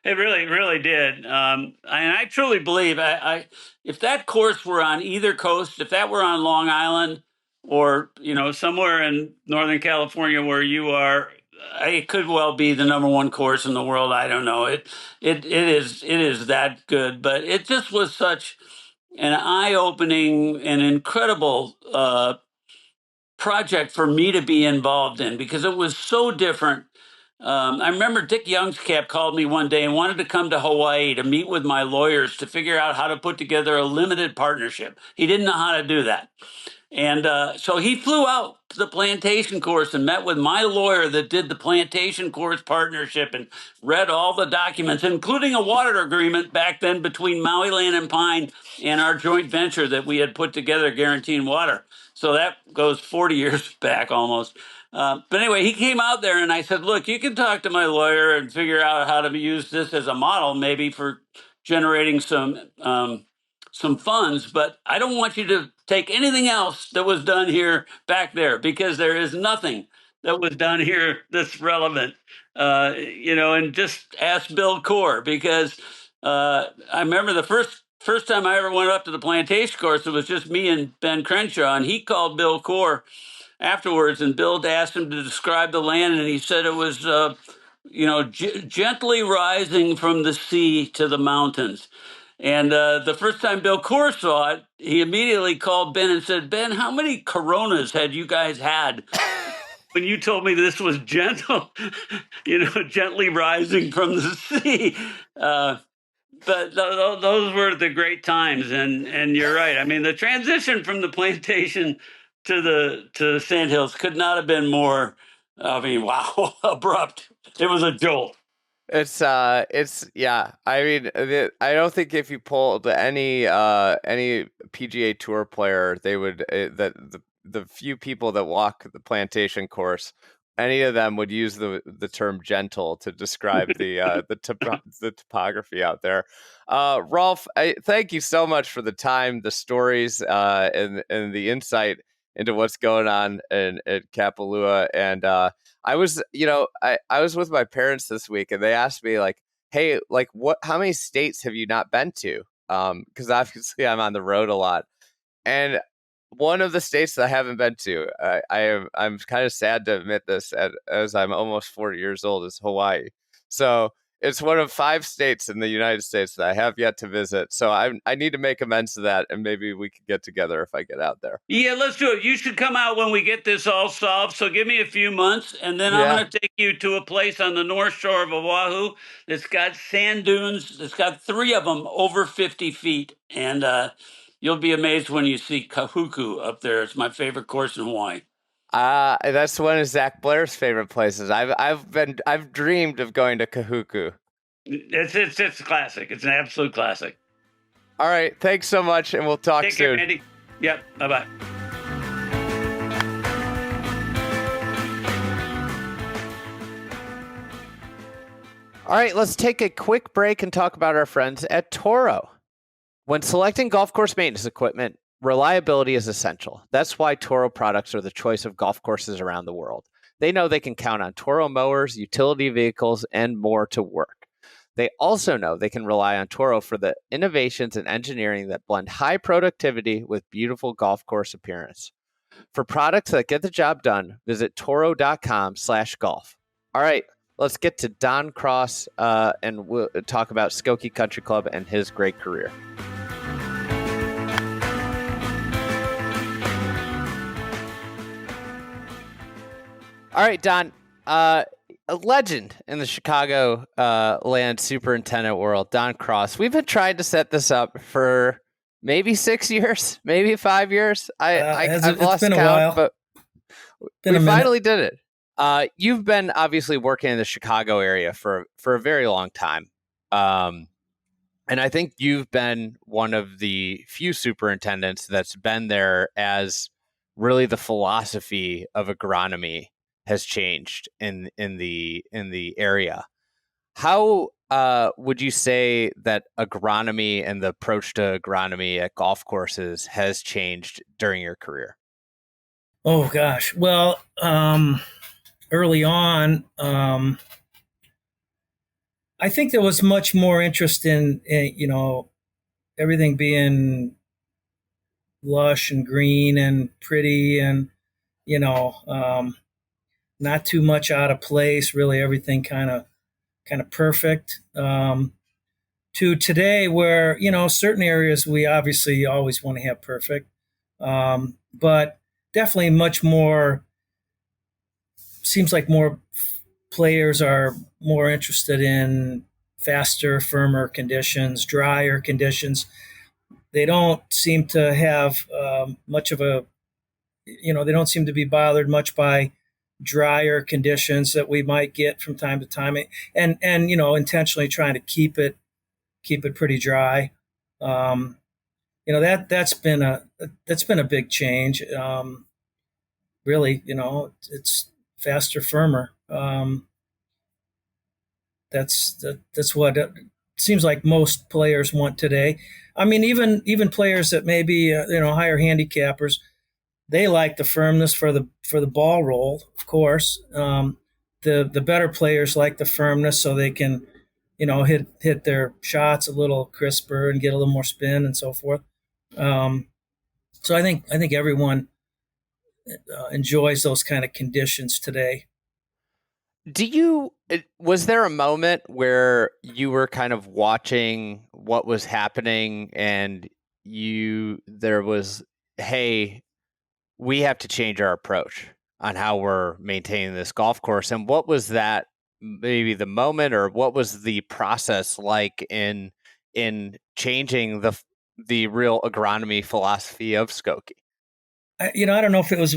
Speaker 2: It really, really did. And I truly believe if that course were on either coast, if that were on Long Island or, somewhere in Northern California where you are, it could well be the number one course in the world. I don't know. It is that good, but it just was such an eye-opening and incredible project for me to be involved in because it was so different. I remember Dick Youngscap called me one day and wanted to come to Hawaii to meet with my lawyers to figure out how to put together a limited partnership. He didn't know how to do that. And so he flew out to the Plantation course and met with my lawyer that did the Plantation course partnership and read all the documents, including a water agreement back then between Maui Land and Pine and our joint venture that we had put together, guaranteeing water. So that goes 40 years back almost. But anyway, he came out there and I said, look, you can talk to my lawyer and figure out how to use this as a model, maybe for generating some funds, but I don't want you to take anything else that was done here back there because there is nothing that was done here that's relevant. And just ask Bill Coore because I remember the first time I ever went up to the Plantation course, it was just me and Ben Crenshaw, and he called Bill Coore afterwards, and Bill asked him to describe the land, and he said it was, gently rising from the sea to the mountains. And the first time Bill Coore saw it, he immediately called Ben and said, Ben, how many Coronas had you guys had when you told me this was gentle, gently rising from the sea? But those were the great times. And you're right. I mean, the transition from the Plantation to Sandhills could not have been more, wow, abrupt. It was a jolt.
Speaker 1: Yeah. I mean, I don't think if you pulled any PGA Tour player, they would the few people that walk the Plantation course, any of them would use the term gentle to describe the topography out there. Rolf, thank you so much for the time, the stories, and the insight into what's going on at Kapalua. And I was with my parents this week, and they asked me like, hey, like how many states have you not been to? Because obviously I'm on the road a lot. And one of the states that I haven't been to, I'm kind of sad to admit this, as I'm almost 40 years old, is Hawaii. So it's one of 5 states in the United States that I have yet to visit. So I need to make amends to that, and maybe we could get together if I get out there.
Speaker 2: Yeah, let's do it. You should come out when we get this all solved. So give me a few months, and then I'm going to take you to a place on the north shore of Oahu that's got sand dunes. It's got 3 of them over 50 feet, and you'll be amazed when you see Kahuku up there. It's my favorite course in Hawaii.
Speaker 1: That's one of Zach Blair's favorite places. I've dreamed of going to Kahuku.
Speaker 2: It's a classic. It's an absolute classic.
Speaker 1: All right, thanks so much, and we'll talk soon.
Speaker 2: Take care, Andy. Yep. Bye-bye.
Speaker 1: All right, let's take a quick break and talk about our friends at Toro. When selecting golf course maintenance equipment, reliability is essential. That's why Toro products are the choice of golf courses around the world. They know they can count on Toro mowers, utility vehicles, and more to work. They also know they can rely on Toro for the innovations and engineering that blend high productivity with beautiful golf course appearance. For products that get the job done, visit toro.com/golf. All right, let's get to Don Cross, and we'll talk about Skokie Country Club and his great career. All right, Don. A legend in the Chicago land superintendent world, Don Cross. We've been trying to set this up for maybe 6 years, maybe 5 years. I've lost
Speaker 3: been a
Speaker 1: count,
Speaker 3: while.
Speaker 1: but
Speaker 3: Been
Speaker 1: we
Speaker 3: a minute.
Speaker 1: finally did it. You've been obviously working in the Chicago area for a very long time. And I think you've been one of the few superintendents that's been there as really the philosophy of agronomy has changed in the area. How would you say that agronomy and the approach to agronomy at golf courses has changed during your career?
Speaker 3: Oh gosh. Well, early on, I think there was much more interest in everything being lush and green and pretty and not too much out of place. Really, everything kind of perfect. To today, where certain areas we obviously always want to have perfect, but definitely much more. Seems like more players are more interested in faster, firmer conditions, drier conditions. They don't seem to have much of a, they don't seem to be bothered much by drier conditions that we might get from time to time, and intentionally trying to keep it pretty dry. That's been a big change. Really, it's faster, firmer. That's what it seems like most players want today. I mean, even players that maybe higher handicappers, they like the firmness for the ball roll, of course. The better players like the firmness so they can hit their shots a little crisper and get a little more spin and so forth. So I think everyone enjoys those kind of conditions today.
Speaker 1: Was there a moment where you were kind of watching what was happening and there was, hey, we have to change our approach on how we're maintaining this golf course? And what was that, maybe the moment, or what was the process like in changing the real agronomy philosophy of Skokie?
Speaker 3: I don't know if it was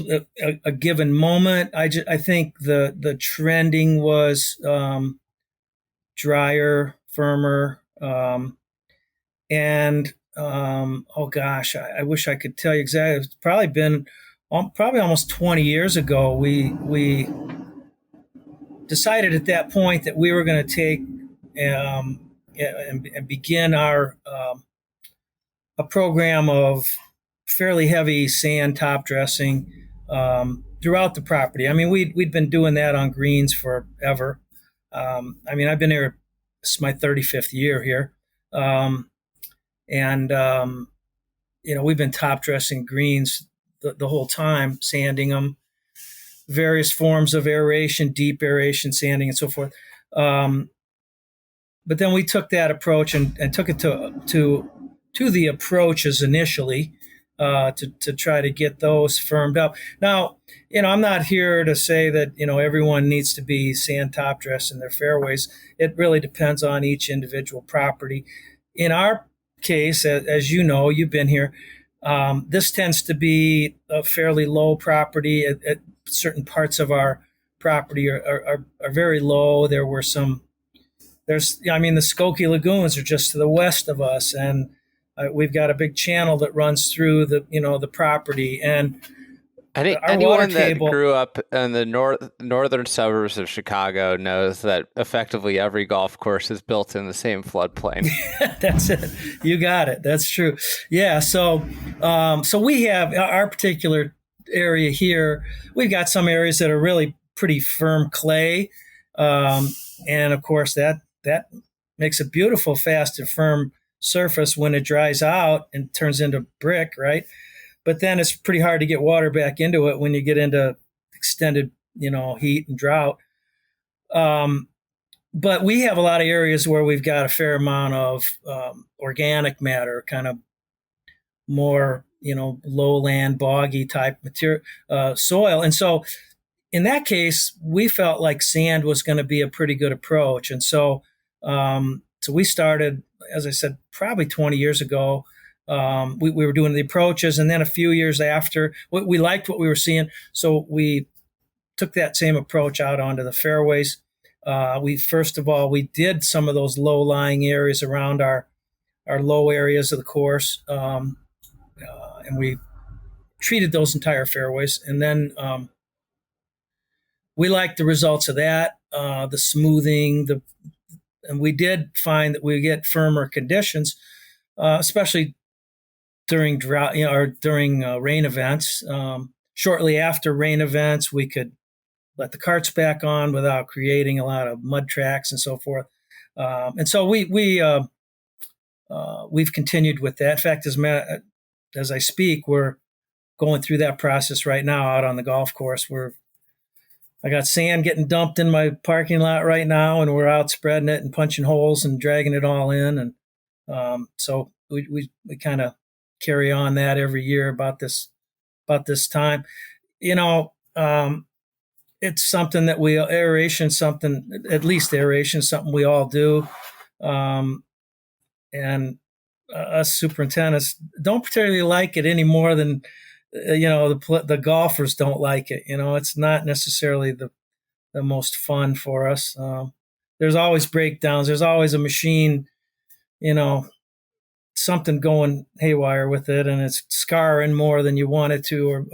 Speaker 3: a given moment. I think the trending was drier, firmer, and oh gosh, I wish I could tell you exactly. It's probably been almost 20 years ago. We decided at that point that we were going to take and begin a program of fairly heavy sand top dressing throughout the property. I mean, we'd been doing that on greens forever. I mean, I've been here. This is my 35th year here, and we've been top dressing greens the whole time, sanding them, various forms of aeration, deep aeration, sanding, and so forth. But then we took that approach and took it to the approaches initially. To try to get those firmed up. Now, I'm not here to say that, everyone needs to be sand top dress in their fairways. It really depends on each individual property. In our case, as you know, you've been here, this tends to be a fairly low property. At certain parts of our property are very low. The Skokie Lagoons are just to the west of us, and we've got a big channel that runs through the property, and
Speaker 1: I think anyone that grew up in the northern suburbs of Chicago knows that effectively every golf course is built in the same floodplain.
Speaker 3: That's it. You got it. That's true. Yeah. So we have our particular area here. We've got some areas that are really pretty firm clay, and of course that makes a beautiful, fast and firm surface when it dries out and turns into brick, right? But then it's pretty hard to get water back into it when you get into extended, heat and drought. But we have a lot of areas where we've got a fair amount of organic matter, kind of more, lowland, boggy type material, soil. And so in that case, we felt like sand was going to be a pretty good approach. And so we started, as I said, probably 20 years ago. We were doing the approaches, and then a few years after, we liked what we were seeing. So we took that same approach out onto the fairways. First of all, we did some of those low-lying areas around our low areas of the course, and we treated those entire fairways. And then we liked the results of that, the smoothing, and we did find that we get firmer conditions, especially during drought, or during rain events. Shortly after rain events, we could let the carts back on without creating a lot of mud tracks and so forth. And so we've continued with that. In fact, as I speak, we're going through that process right now out on the golf course. I got sand getting dumped in my parking lot right now, and we're out spreading it and punching holes and dragging it all in. And so we kind of carry on that every year about this time. It's something that aeration, something we all do. And us superintendents don't particularly like it any more than the golfers don't like it. It's not necessarily the most fun for us. There's always breakdowns. There's always a machine, something going haywire with it, and it's scarring more than you want it to,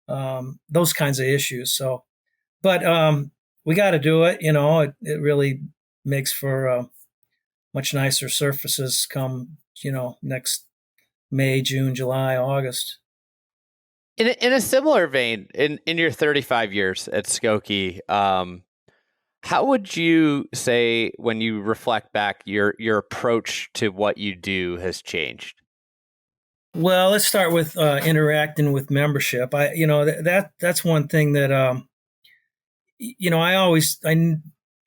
Speaker 3: or those kinds of issues. So, but we got to do it. It really makes for much nicer surfaces come, next May, June, July, August.
Speaker 1: In a similar vein, in your 35 years at Skokie, how would you say, when you reflect back, your approach to what you do has changed?
Speaker 3: Well, let's start with interacting with membership. That's one thing that I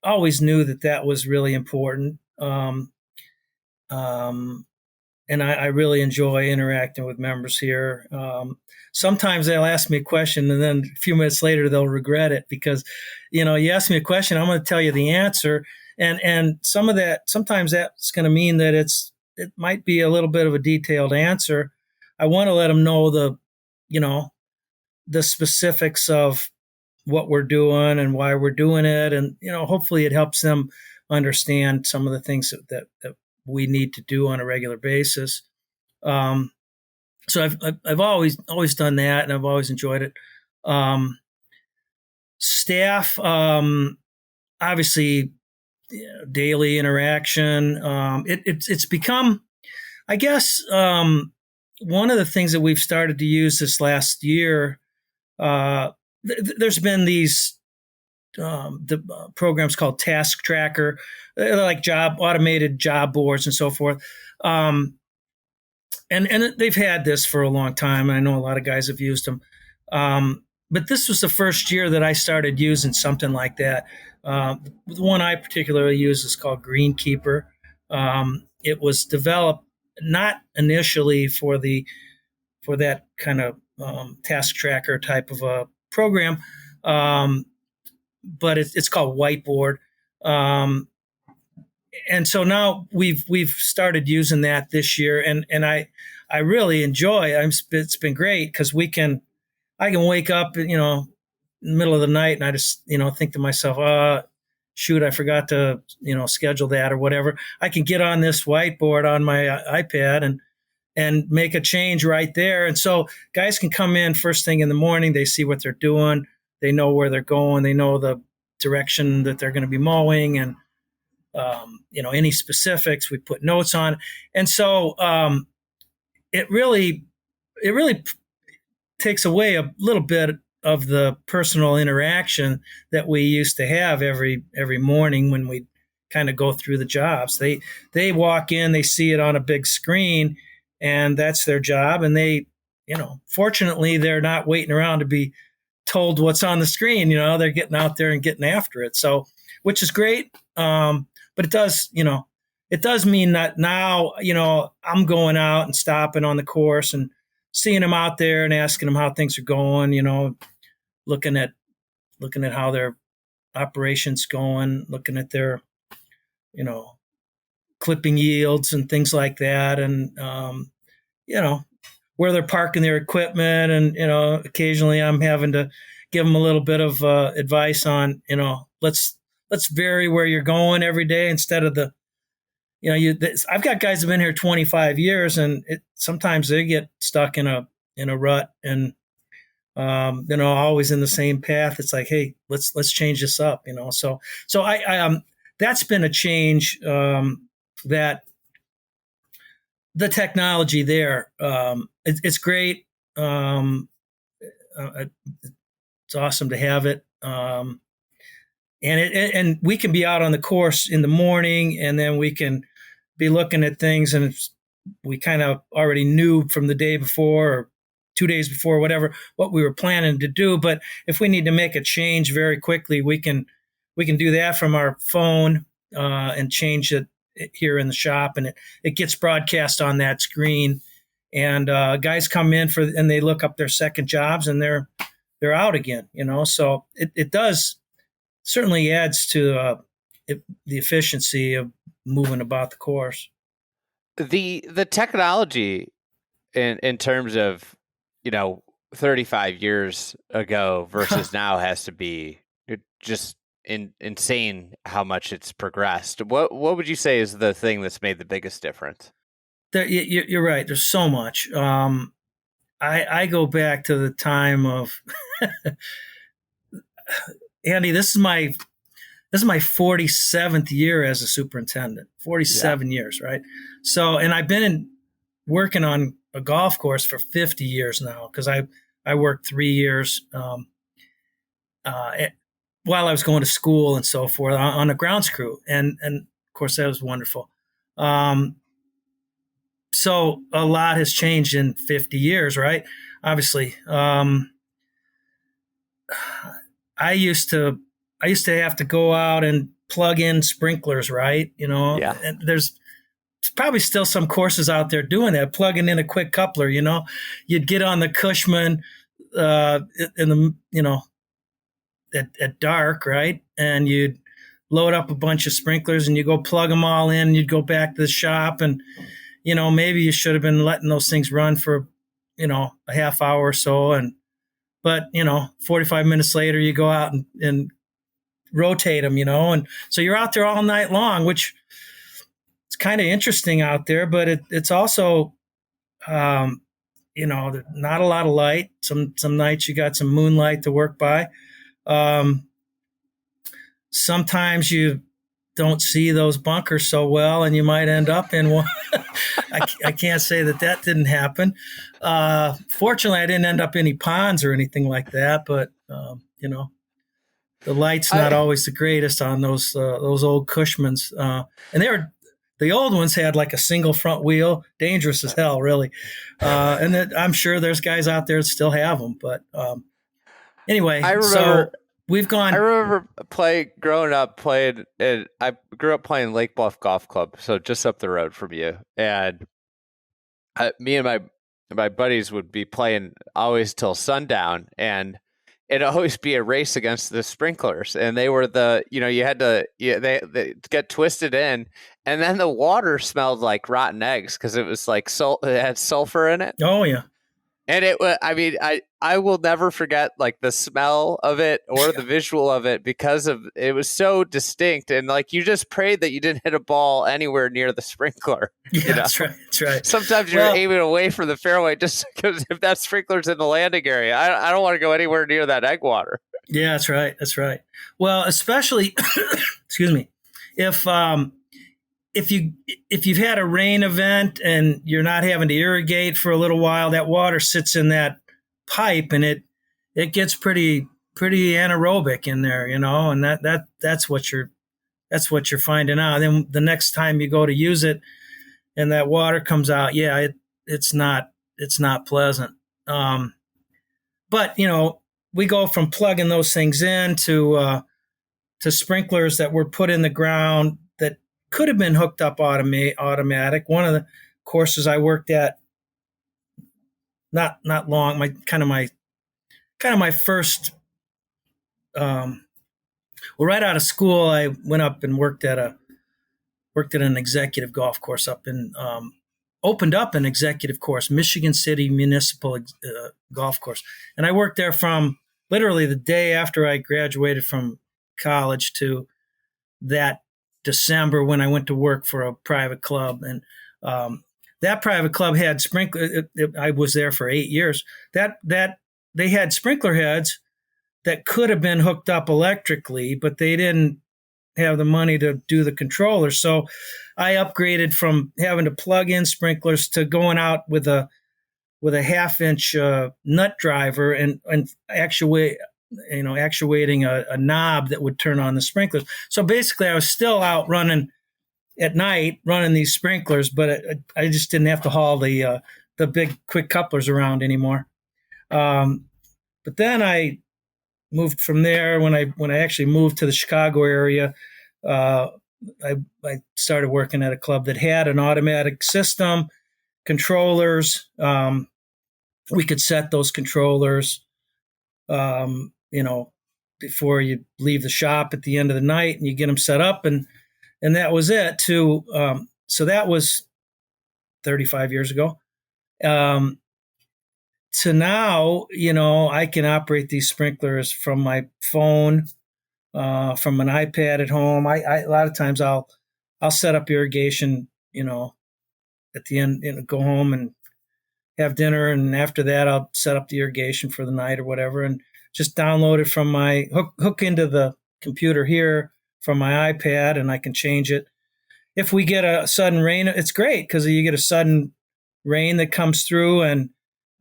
Speaker 3: always knew that was really important. And I really enjoy interacting with members here. Sometimes they'll ask me a question, and then a few minutes later they'll regret it because, you ask me a question, I'm going to tell you the answer, and sometimes that's going to mean that it might be a little bit of a detailed answer. I want to let them know the specifics of what we're doing and why we're doing it, and hopefully it helps them understand some of the things that we need to do on a regular basis. So I've always done that, and I've always enjoyed it. Staff, obviously, daily interaction. It's become, I guess, one of the things that we've started to use this last year. There's been these programs called Task Tracker. They're like automated job boards and so forth. And they've had this for a long time. I know a lot of guys have used them. But this was the first year that I started using something like that. The one I particularly use is called Greenkeeper. It was developed not initially for that kind of task tracker type of a program, but it's called Whiteboard. And so now we've started using that this year, and I really enjoy. It's been great because I can wake up, in the middle of the night, and I just think to myself, shoot, I forgot to schedule that or whatever. I can get on this whiteboard on my iPad and make a change right there. And so guys can come in first thing in the morning. They see what they're doing. They know where they're going. They know the direction that they're going to be mowing, and any specifics, we put notes on. And so it really takes away a little bit of the personal interaction that we used to have every morning when we kind of go through the jobs. They walk in, they see it on a big screen, and that's their job. And they, fortunately, they're not waiting around to be told what's on the screen. They're getting out there and getting after it. So, which is great. But it does mean that now, I'm going out and stopping on the course and seeing them out there and asking them how things are going, looking at looking at how their operations going, looking at their, clipping yields and things like that, and where they're parking their equipment, and occasionally I'm having to give them a little bit of advice on let's vary where you're going every day instead of I've got guys who've been here 25 years, and sometimes they get stuck in a rut, and always in the same path. It's like, hey, let's change this up, So I that's been a change, that the technology there, it's great. It's awesome to have it. And we can be out on the course in the morning, and then we can be looking at things, and we kind of already knew from the day before or 2 days before, whatever, what we were planning to do. But if we need to make a change very quickly, we can do that from our phone, and change it here in the shop, and it gets broadcast on that screen. And guys come in and they look up their second jobs, and they're out again. So it does certainly adds to the efficiency of moving about the course.
Speaker 1: The technology in terms of 35 years ago versus now has to be just insane how much it's progressed. What would you say is the thing that's made the biggest difference?
Speaker 3: You're right. There's so much. I go back to the time of Andy. This is my 47th year as a superintendent. 47 years, right? So, and I've been working on a golf course for 50 years now, because I worked 3 years while I was going to school and so forth on a grounds crew, and of course that was wonderful. So a lot has changed in 50 years, right? Obviously, I used to have to go out and plug in sprinklers, right? And there's probably still some courses out there doing that, plugging in a quick coupler. You'd get on the Cushman in the at dark, right? And you'd load up a bunch of sprinklers, and you go plug them all in. And you'd go back to the shop, and maybe you should have been letting those things run for a half hour or so, but 45 minutes later you go out and rotate them, and so you're out there all night long, which it's kind of interesting out there, but it's also not a lot of light. Some nights you got some moonlight to work by. Sometimes you don't see those bunkers so well, and you might end up in one. I can't say that didn't happen. Fortunately, I didn't end up in any ponds or anything like that, but the light's not always the greatest on those old Cushmans. And the old ones had like a single front wheel, dangerous as hell, really. And I'm sure there's guys out there that still have them, but anyway, we've gone.
Speaker 1: I remember growing up playing, and I grew up playing Lake Bluff Golf Club, so just up the road from you. And me and my buddies would be playing always till sundown, and it'd always be a race against the sprinklers. And they were you had to, they get twisted in, and then the water smelled like rotten eggs because it was like it had sulfur in it.
Speaker 3: Oh yeah.
Speaker 1: And it was, I will never forget like the smell of it or the visual of it, because it was so distinct. And like, you just prayed that you didn't hit a ball anywhere near the sprinkler.
Speaker 3: Yeah, that's right. That's right.
Speaker 1: Sometimes you're aiming away from the fairway just because if that sprinkler's in the landing area, I don't want to go anywhere near that egg water.
Speaker 3: Yeah, that's right. That's right. Well, especially, excuse me, if you've had a rain event and you're not having to irrigate for a little while, that water sits in that pipe, and it gets pretty anaerobic in there, and that's what you're finding out. And then the next time you go to use it and that water comes out, it's not pleasant. But we go from plugging those things in to sprinklers that were put in the ground that could have been hooked up automatic. One of the courses I worked at, not long, my first right out of school, I went up and worked at an executive golf course opened up an executive course, Michigan City Municipal Golf Course. And I worked there from literally the day after I graduated from college to that December when I went to work for a private club. And that private club had sprinkler. I was there for 8 years. That they had sprinkler heads that could have been hooked up electrically, but they didn't have the money to do the controller. So I upgraded from having to plug in sprinklers to going out with a half-inch nut driver and actuating a knob that would turn on the sprinklers. So basically, I was still out running at night, running these sprinklers, but I just didn't have to haul the big quick couplers around anymore. But then I moved from there. When I actually moved to the Chicago area, I started working at a club that had an automatic system, controllers. We could set those controllers, before you leave the shop at the end of the night, and you get them set up, and that was it. So that was 35 years ago. To now, I can operate these sprinklers from my phone, from an iPad at home. I a lot of times I'll set up irrigation, at the end, go home and have dinner, and after that I'll set up the irrigation for the night or whatever, and just download it from my hook into the computer here from my iPad, and I can change it. If we get a sudden rain, it's great because you get a sudden rain that comes through, and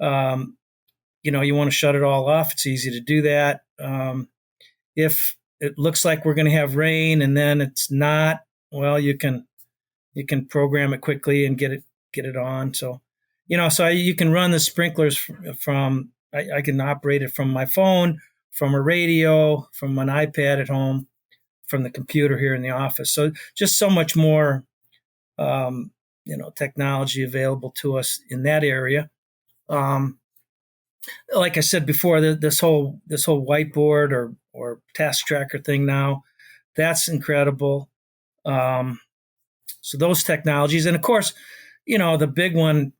Speaker 3: you want to shut it all off. It's easy to do that. If it looks like we're going to have rain and then it's not, well, you can program it quickly and get it on. So, you can run the sprinklers from, I can operate it from my phone, from a radio, from an iPad at home, from the computer here in the office. So just so much more, technology available to us in that area. Like I said before, this whole whiteboard or task tracker thing now, that's incredible. So those technologies, and of course, the big one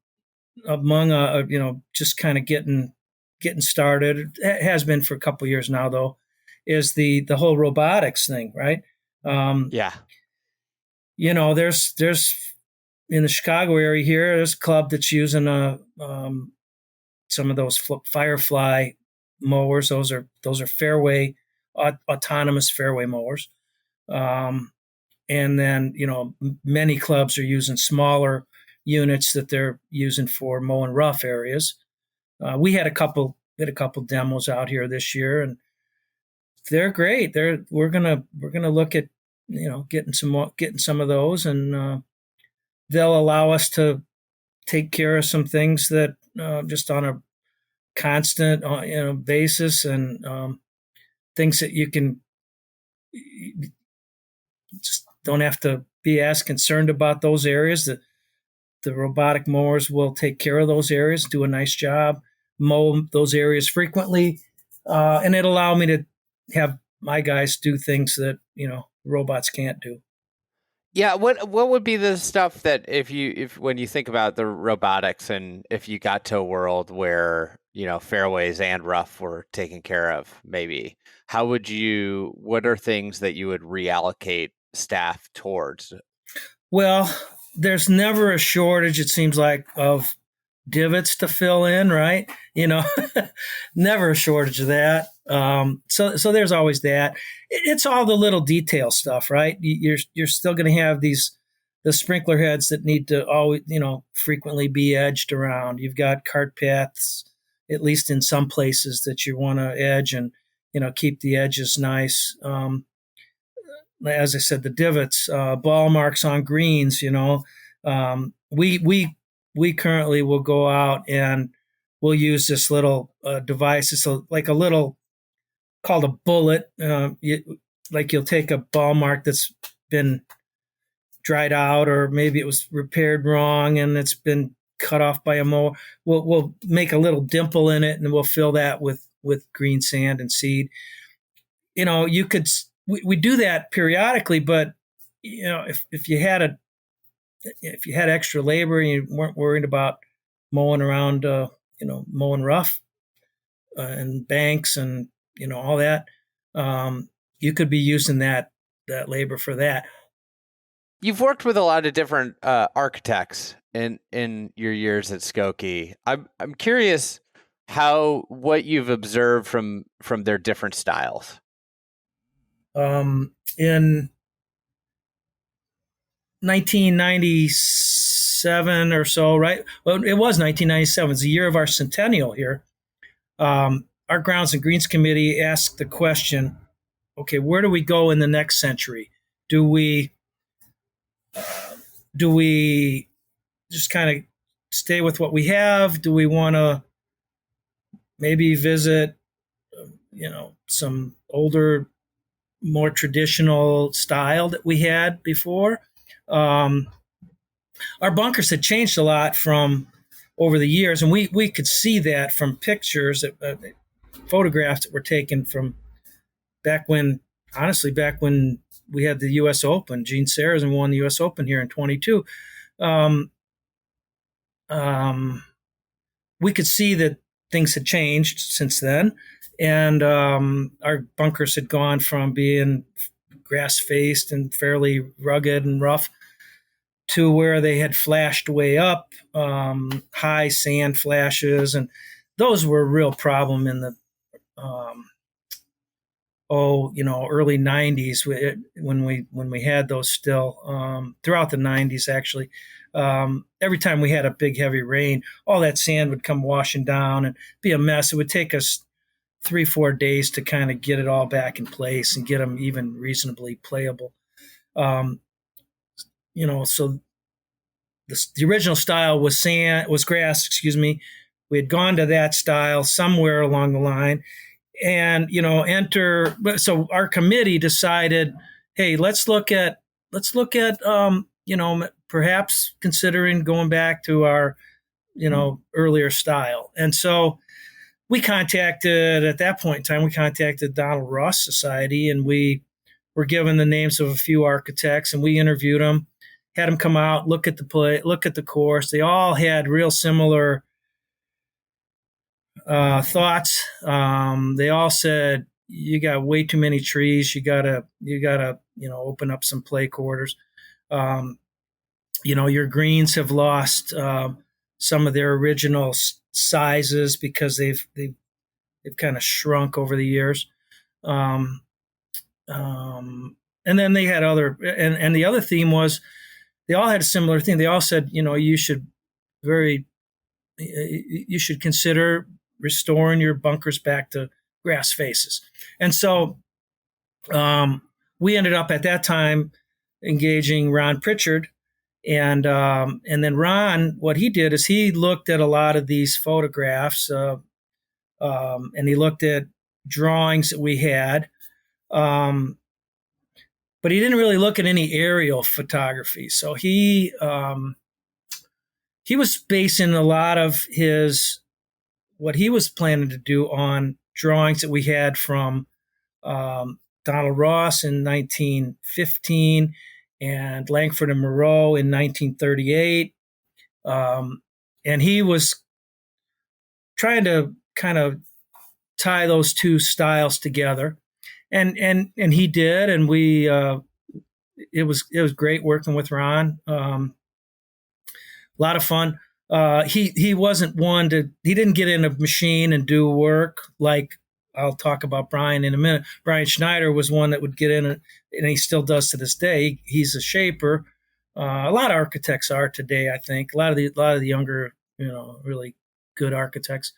Speaker 3: among just kind of getting started, it has been for a couple of years now though, is the whole robotics thing, right?
Speaker 1: Yeah.
Speaker 3: There's in the Chicago area here, there's a club that's using some of those Firefly mowers. Those are fairway autonomous fairway mowers. And then, many clubs are using smaller units that they're using for mowing rough areas. We had a couple demos out here this year, and they're great. We're gonna look at getting some of those, and they'll allow us to take care of some things that just on a constant basis, and things that you can just don't have to be as concerned about those areas. The robotic mowers will take care of those areas, do a nice job, mow those areas frequently, and it'll allow me to have my guys do things that robots can't do.
Speaker 1: Yeah, what would be the stuff that if when you think about the robotics, and if you got to a world where fairways and rough were taken care of, maybe what are things that you would reallocate staff towards? Well,
Speaker 3: there's never a shortage, it seems like, of divots to fill in, right? Never a shortage of that. So there's always that. It's all the little detail stuff, right? You're still going to have the sprinkler heads that need to always, frequently be edged around. You've got cart paths, at least in some places, that you want to edge and, keep the edges nice. As I said, the divots, ball marks on greens, we currently will go out and we'll use this little device. It's like a little, called a bullet. You'll take a ball mark that's been dried out, or maybe it was repaired wrong and it's been cut off by a mower. We'll make a little dimple in it, and we'll fill that with green sand and seed. you could, we do that periodically, but if you had extra labor and you weren't worried about mowing around, mowing rough and banks and all that, you could be using that labor for that.
Speaker 1: You've worked with a lot of different architects in your years at Skokie. I'm curious what you've observed from their different styles.
Speaker 3: In 1997 or so, right? Well, it was 1997. It's the year of our centennial here. Our Grounds and Greens Committee asked the question, okay, where do we go in the next century? Do we just kind of stay with what we have? Do we want to maybe visit, some older, more traditional style that we had before? Our bunkers had changed a lot from over the years, and we could see that from pictures, photographs that were taken from back when we had the U.S. Open. Gene Sarazen won the U.S. Open here in 22. We could see that things had changed since then, and our bunkers had gone from being grass-faced and fairly rugged and rough to where they had flashed way up, high sand flashes, and those were a real problem in the early 90s when we had those still, throughout the 90s actually. Every time we had a big heavy rain, all that sand would come washing down and be a mess. It would take us 3-4 days to kind of get it all back in place and get them even reasonably playable. So the original style was grass, We had gone to that style somewhere along the line, and so our committee decided, hey, let's look at perhaps considering going back to our earlier style. And so at that point in time we contacted Donald Ross Society, and we were given the names of a few architects, and we interviewed them, had them come out, look at the course. They all had real similar thoughts. They all said, you got way too many trees. You gotta open up some play quarters. Your greens have lost some of their original sizes because they've kind of shrunk over the years. And then they had and the other theme was, they all had a similar thing. They all said, you should consider restoring your bunkers back to grass faces. And so we ended up at that time engaging Ron Pritchard, and then Ron, what he did is he looked at a lot of these photographs, and he looked at drawings that we had, but he didn't really look at any aerial photography. So he was basing a lot of what he was planning to do on drawings that we had from Donald Ross in 1915 and Langford and Moreau in 1938. And he was trying to kind of tie those two styles together. And he did, and it was great working with Ron. A lot of fun. He wasn't one he didn't get in a machine and do work like, I'll talk about Brian in a minute. Brian Schneider was one that would get in, and he still does to this day. He's a shaper. A lot of architects are today, I think. A lot of the younger, really good architects.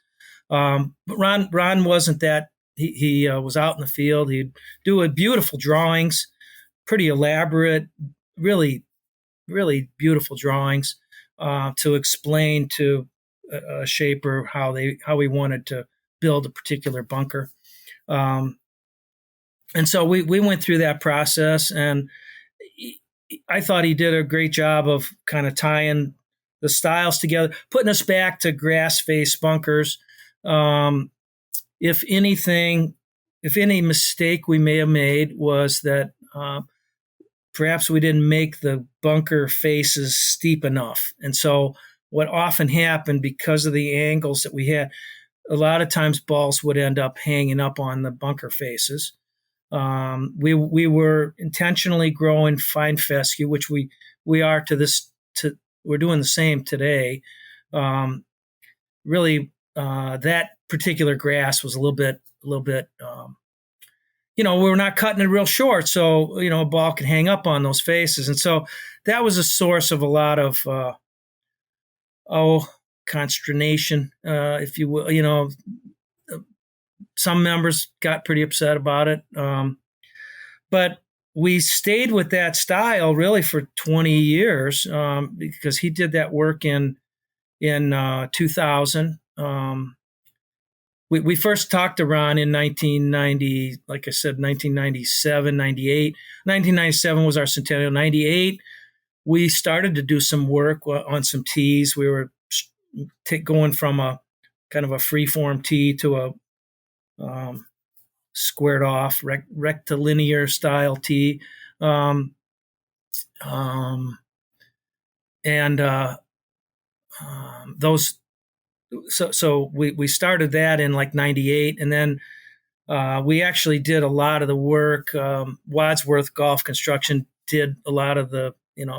Speaker 3: But Ron wasn't that. He was out in the field. He'd do beautiful drawings, pretty elaborate, really, really beautiful drawings to explain to a shaper how he wanted to build a particular bunker. And so we went through that process, and I thought he did a great job of kind of tying the styles together, putting us back to grass face bunkers. If anything, if any mistake we may have made was that perhaps we didn't make the bunker faces steep enough. And so what often happened, because of the angles that we had, a lot of times balls would end up hanging up on the bunker faces. We were intentionally growing fine fescue, which we are we're doing the same today. Really, that particular grass was a little bit. We're not cutting it real short, so a ball can hang up on those faces, and so that was a source of a lot of consternation, if you will. Some members got pretty upset about it, but we stayed with that style really for 20 years because he did that work in 2000. We first talked to Ron in 1990, like I said, 1997, 98. 1997 was our centennial. 98, we started to do some work on some tees. We were going from a kind of a free-form tee to a squared off rectilinear style tee. Those. So we started that in like 98, and then we actually did a lot of the work. Wadsworth Golf Construction did a lot of the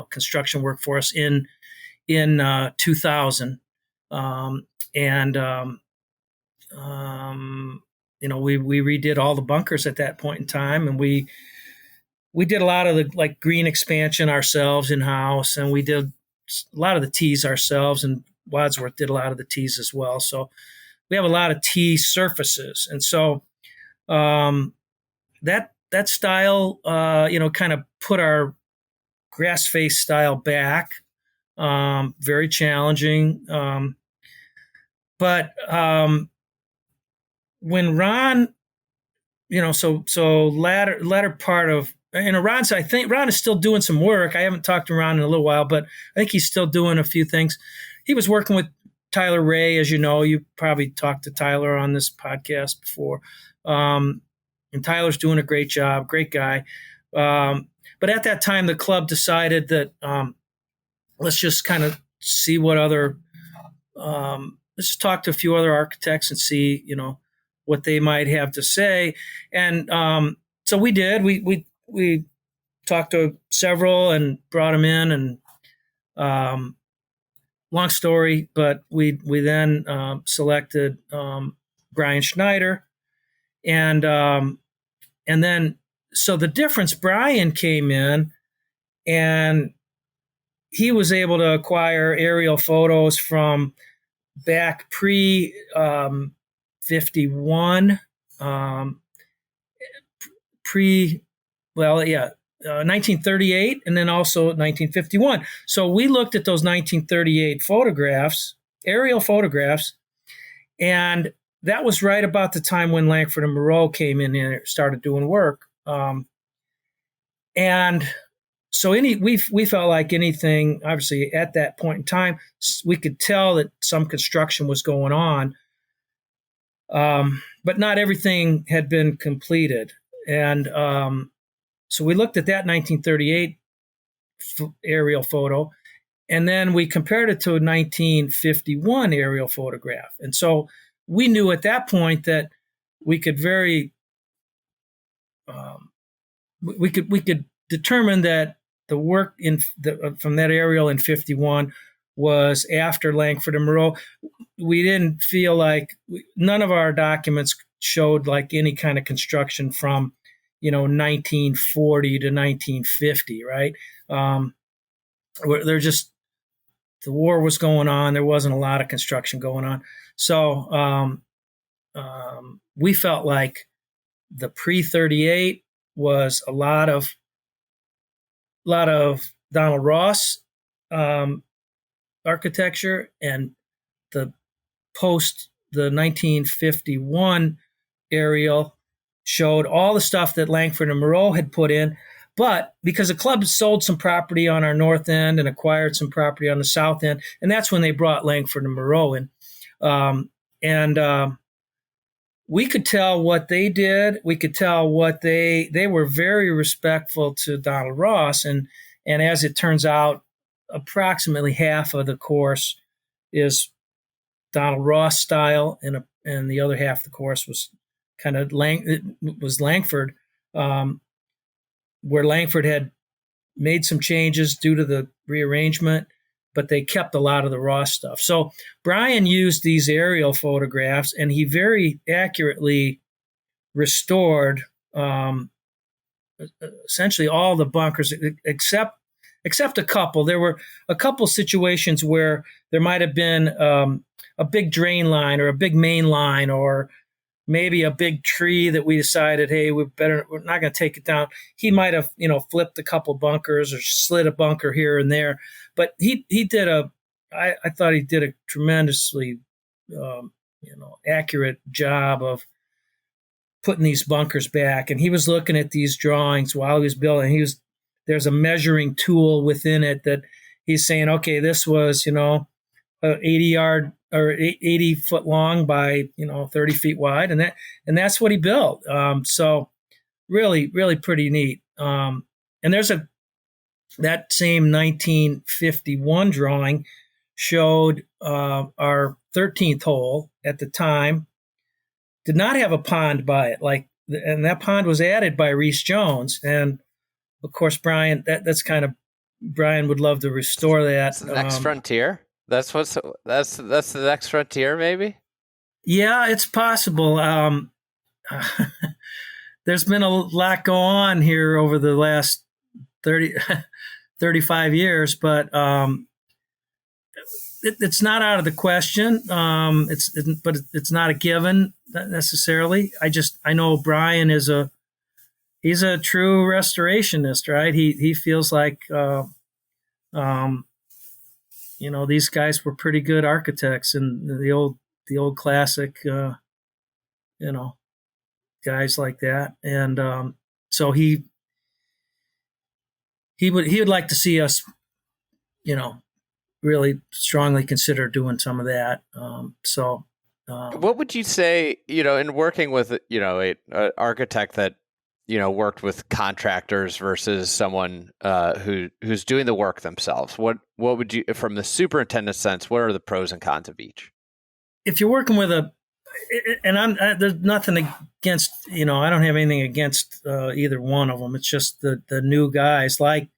Speaker 3: construction work for us in 2000, we redid all the bunkers at that point in time, and we did a lot of the green expansion ourselves in house, and we did a lot of the tees ourselves, and Wadsworth did a lot of the tees as well. So we have a lot of tee surfaces. And so that style, kind of put our grass face style back. Very challenging. But when Ron, so latter part of, I think Ron is still doing some work. I haven't talked to Ron in a little while, but I think he's still doing a few things. He was working with Tyler Ray, as you know. You probably talked to Tyler on this podcast before. And Tyler's doing a great job, great guy. But at that time, the club decided that let's just kind of see what other let's just talk to a few other architects and see, what they might have to say. And so we did. We talked to several and brought them in, and long story, but we then selected Brian Schneider, and then so the difference, Brian came in, and he was able to acquire aerial photos from back pre 51, 1938, and then also 1951. So we looked at those 1938 photographs, aerial photographs, and that was right about the time when Langford and Moreau came in and started doing work. And so we felt like anything, obviously at that point in time, we could tell that some construction was going on, but not everything had been completed. And so we looked at that 1938 aerial photo, and then we compared it to a 1951 aerial photograph. And so we knew at that point that we could we could determine that the work from that aerial in 51 was after Langford and Moreau. We didn't feel like none of our documents showed like any kind of construction from 1940 to 1950, right? They're just, the war was going on. There wasn't a lot of construction going on. So we felt like the pre-38 was a lot of Donald Ross architecture, and the 1951 aerial showed all the stuff that Langford and Moreau had put in. But because the club sold some property on our north end and acquired some property on the south end, and that's when they brought Langford and Moreau in. we could tell what they did. We could tell what they were very respectful to Donald Ross. And as it turns out, approximately half of the course is Donald Ross style, and the other half of the course was kind of Langford, where Langford had made some changes due to the rearrangement, but they kept a lot of the Ross stuff. So Brian used these aerial photographs, and he very accurately restored essentially all the bunkers except a couple. There were a couple situations where there might have been a big drain line or a big main line, or maybe a big tree that we decided, hey, we're not going to take it down. He might have, flipped a couple bunkers or slid a bunker here and there, but he did I thought he did a tremendously, accurate job of putting these bunkers back. And he was looking at these drawings while he was building. There's a measuring tool within it that he's saying, okay, this was, 80 or 80 foot long by 30 feet wide, and that's what he built. So really, really pretty neat. And there's that same 1951 drawing showed our 13th hole at the time did not have a pond by it, and that pond was added by Reese Jones. And of course, Brian, that's kind of Brian would love to restore that.
Speaker 1: It's the next frontier. That's the next frontier, maybe.
Speaker 3: Yeah, it's possible. There's been a lot go on here over the last 35 years, but it's not out of the question. But it's not a given necessarily. I know Brian he's a true restorationist, right? He feels like these guys were pretty good architects, and the old classic, guys like that. And so he would like to see us, really strongly consider doing some of that. What
Speaker 1: would you say, in working with, an architect that, worked with contractors versus someone who's doing the work themselves? What would you, from the superintendent sense, what are the pros and cons of each?
Speaker 3: If you're working with there's nothing against, I don't have anything against either one of them. It's just the new guys like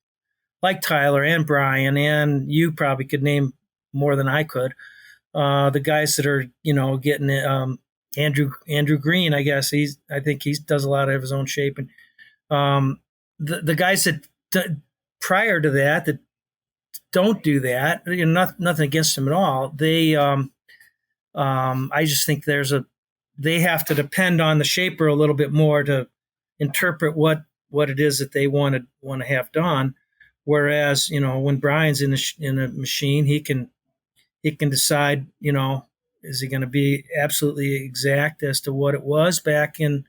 Speaker 3: Tyler and Brian, and you probably could name more than I could. The guys that are, getting Andrew Green, I guess I think he does a lot of his own shaping. The guys that prior to that don't do that, nothing against them at all. They, I just think they have to depend on the shaper a little bit more to interpret what it is that they want to have done. Whereas, when Brian's in a machine, he can decide, is he going to be absolutely exact as to what it was back in,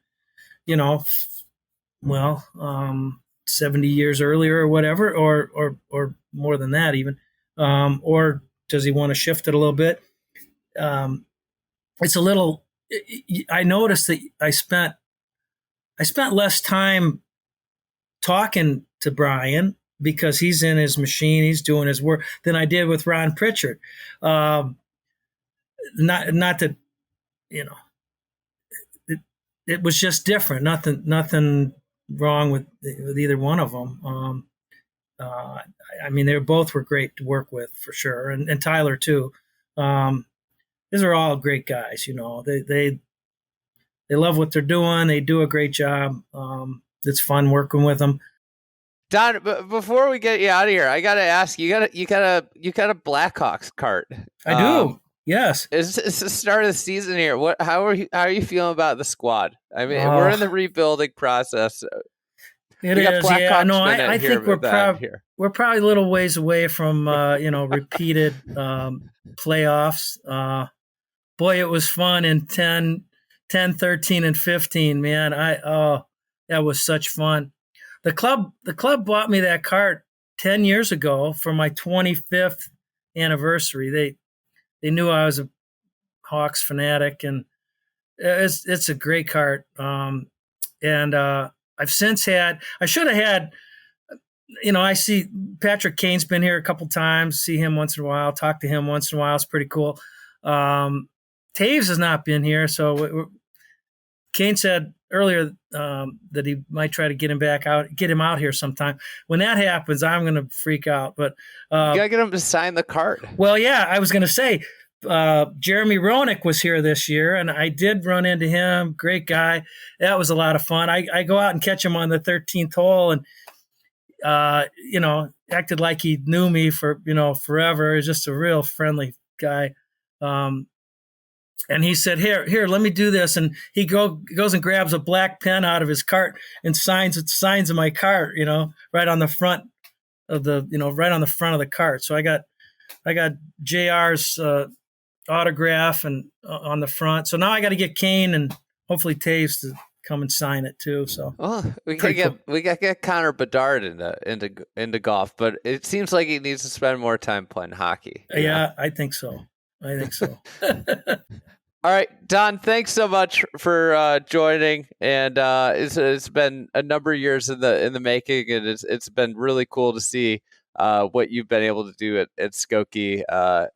Speaker 3: 70 years earlier or whatever, or more than that even, or does he want to shift it a little bit? It's a little. I noticed that I spent less time talking to Brian because he's in his machine, he's doing his work, than I did with Ron Pritchard. Not that, it was just different. Nothing wrong with either one of them. They both were great to work with for sure, and Tyler too. These are all great guys. They love what they're doing. They do a great job. It's fun working with them.
Speaker 1: Don, before we get you out of here, I gotta ask you. You got a Blackhawks cart.
Speaker 3: I do. Yes.
Speaker 1: It's the start of the season here. How are you feeling about the squad? We're in the rebuilding process.
Speaker 3: It is. Yeah. No, I think we're probably a little ways away from repeated playoffs. Boy, it was fun in 10, 13, and 15. Man, that was such fun. The club bought me that cart 10 years ago for my 25th anniversary. They knew I was a Hawks fanatic, and It's a great cart. And I've since had, I should have had, I see Patrick Kane's been here a couple times, see him once in a while, talk to him once in a while. It's pretty cool. Taves has not been here. So Kane said earlier that he might try to get him out here sometime. When that happens, I'm going to freak out. But
Speaker 1: you gotta get him to sign the card.
Speaker 3: Well, yeah, I was going to say, Jeremy Roenick was here this year, and I did run into him. Great guy. That was a lot of fun. I go out and catch him on the 13th hole, and acted like he knew me for forever. He's just a real friendly guy. And he said, "Here, let me do this." And he goes and grabs a black pen out of his cart and signs in my cart, right on the front of the cart. So I got JR's autograph and on the front. So now I got to get Kane and hopefully Taves to come and sign it too. So
Speaker 1: we got to get Connor Bedard into golf, but it seems like he needs to spend more time playing hockey.
Speaker 3: Yeah, I think so.
Speaker 1: All right, Don, thanks so much for joining, and it's been a number of years in the making, and it's been really cool to see what you've been able to do at Skokie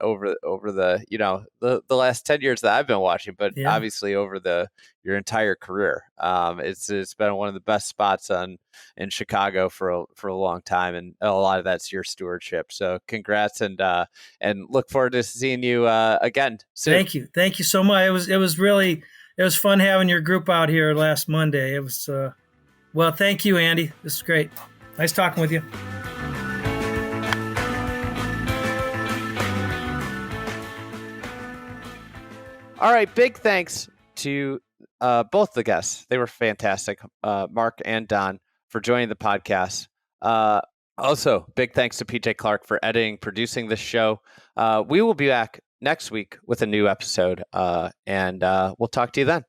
Speaker 1: over the last 10 years that I've been watching, but obviously over your entire career. It's been one of the best spots in Chicago for a long time, and a lot of that's your stewardship. So congrats, and look forward to seeing you again soon.
Speaker 3: Thank you so much. It was fun having your group out here last Monday. It was well, thank you, Andy. This is great. Nice talking with you.
Speaker 1: All right, big thanks to both the guests. They were fantastic, Mark and Don, for joining the podcast. Also, big thanks to PJ Clark for editing, producing this show. We will be back next week with a new episode, and we'll talk to you then.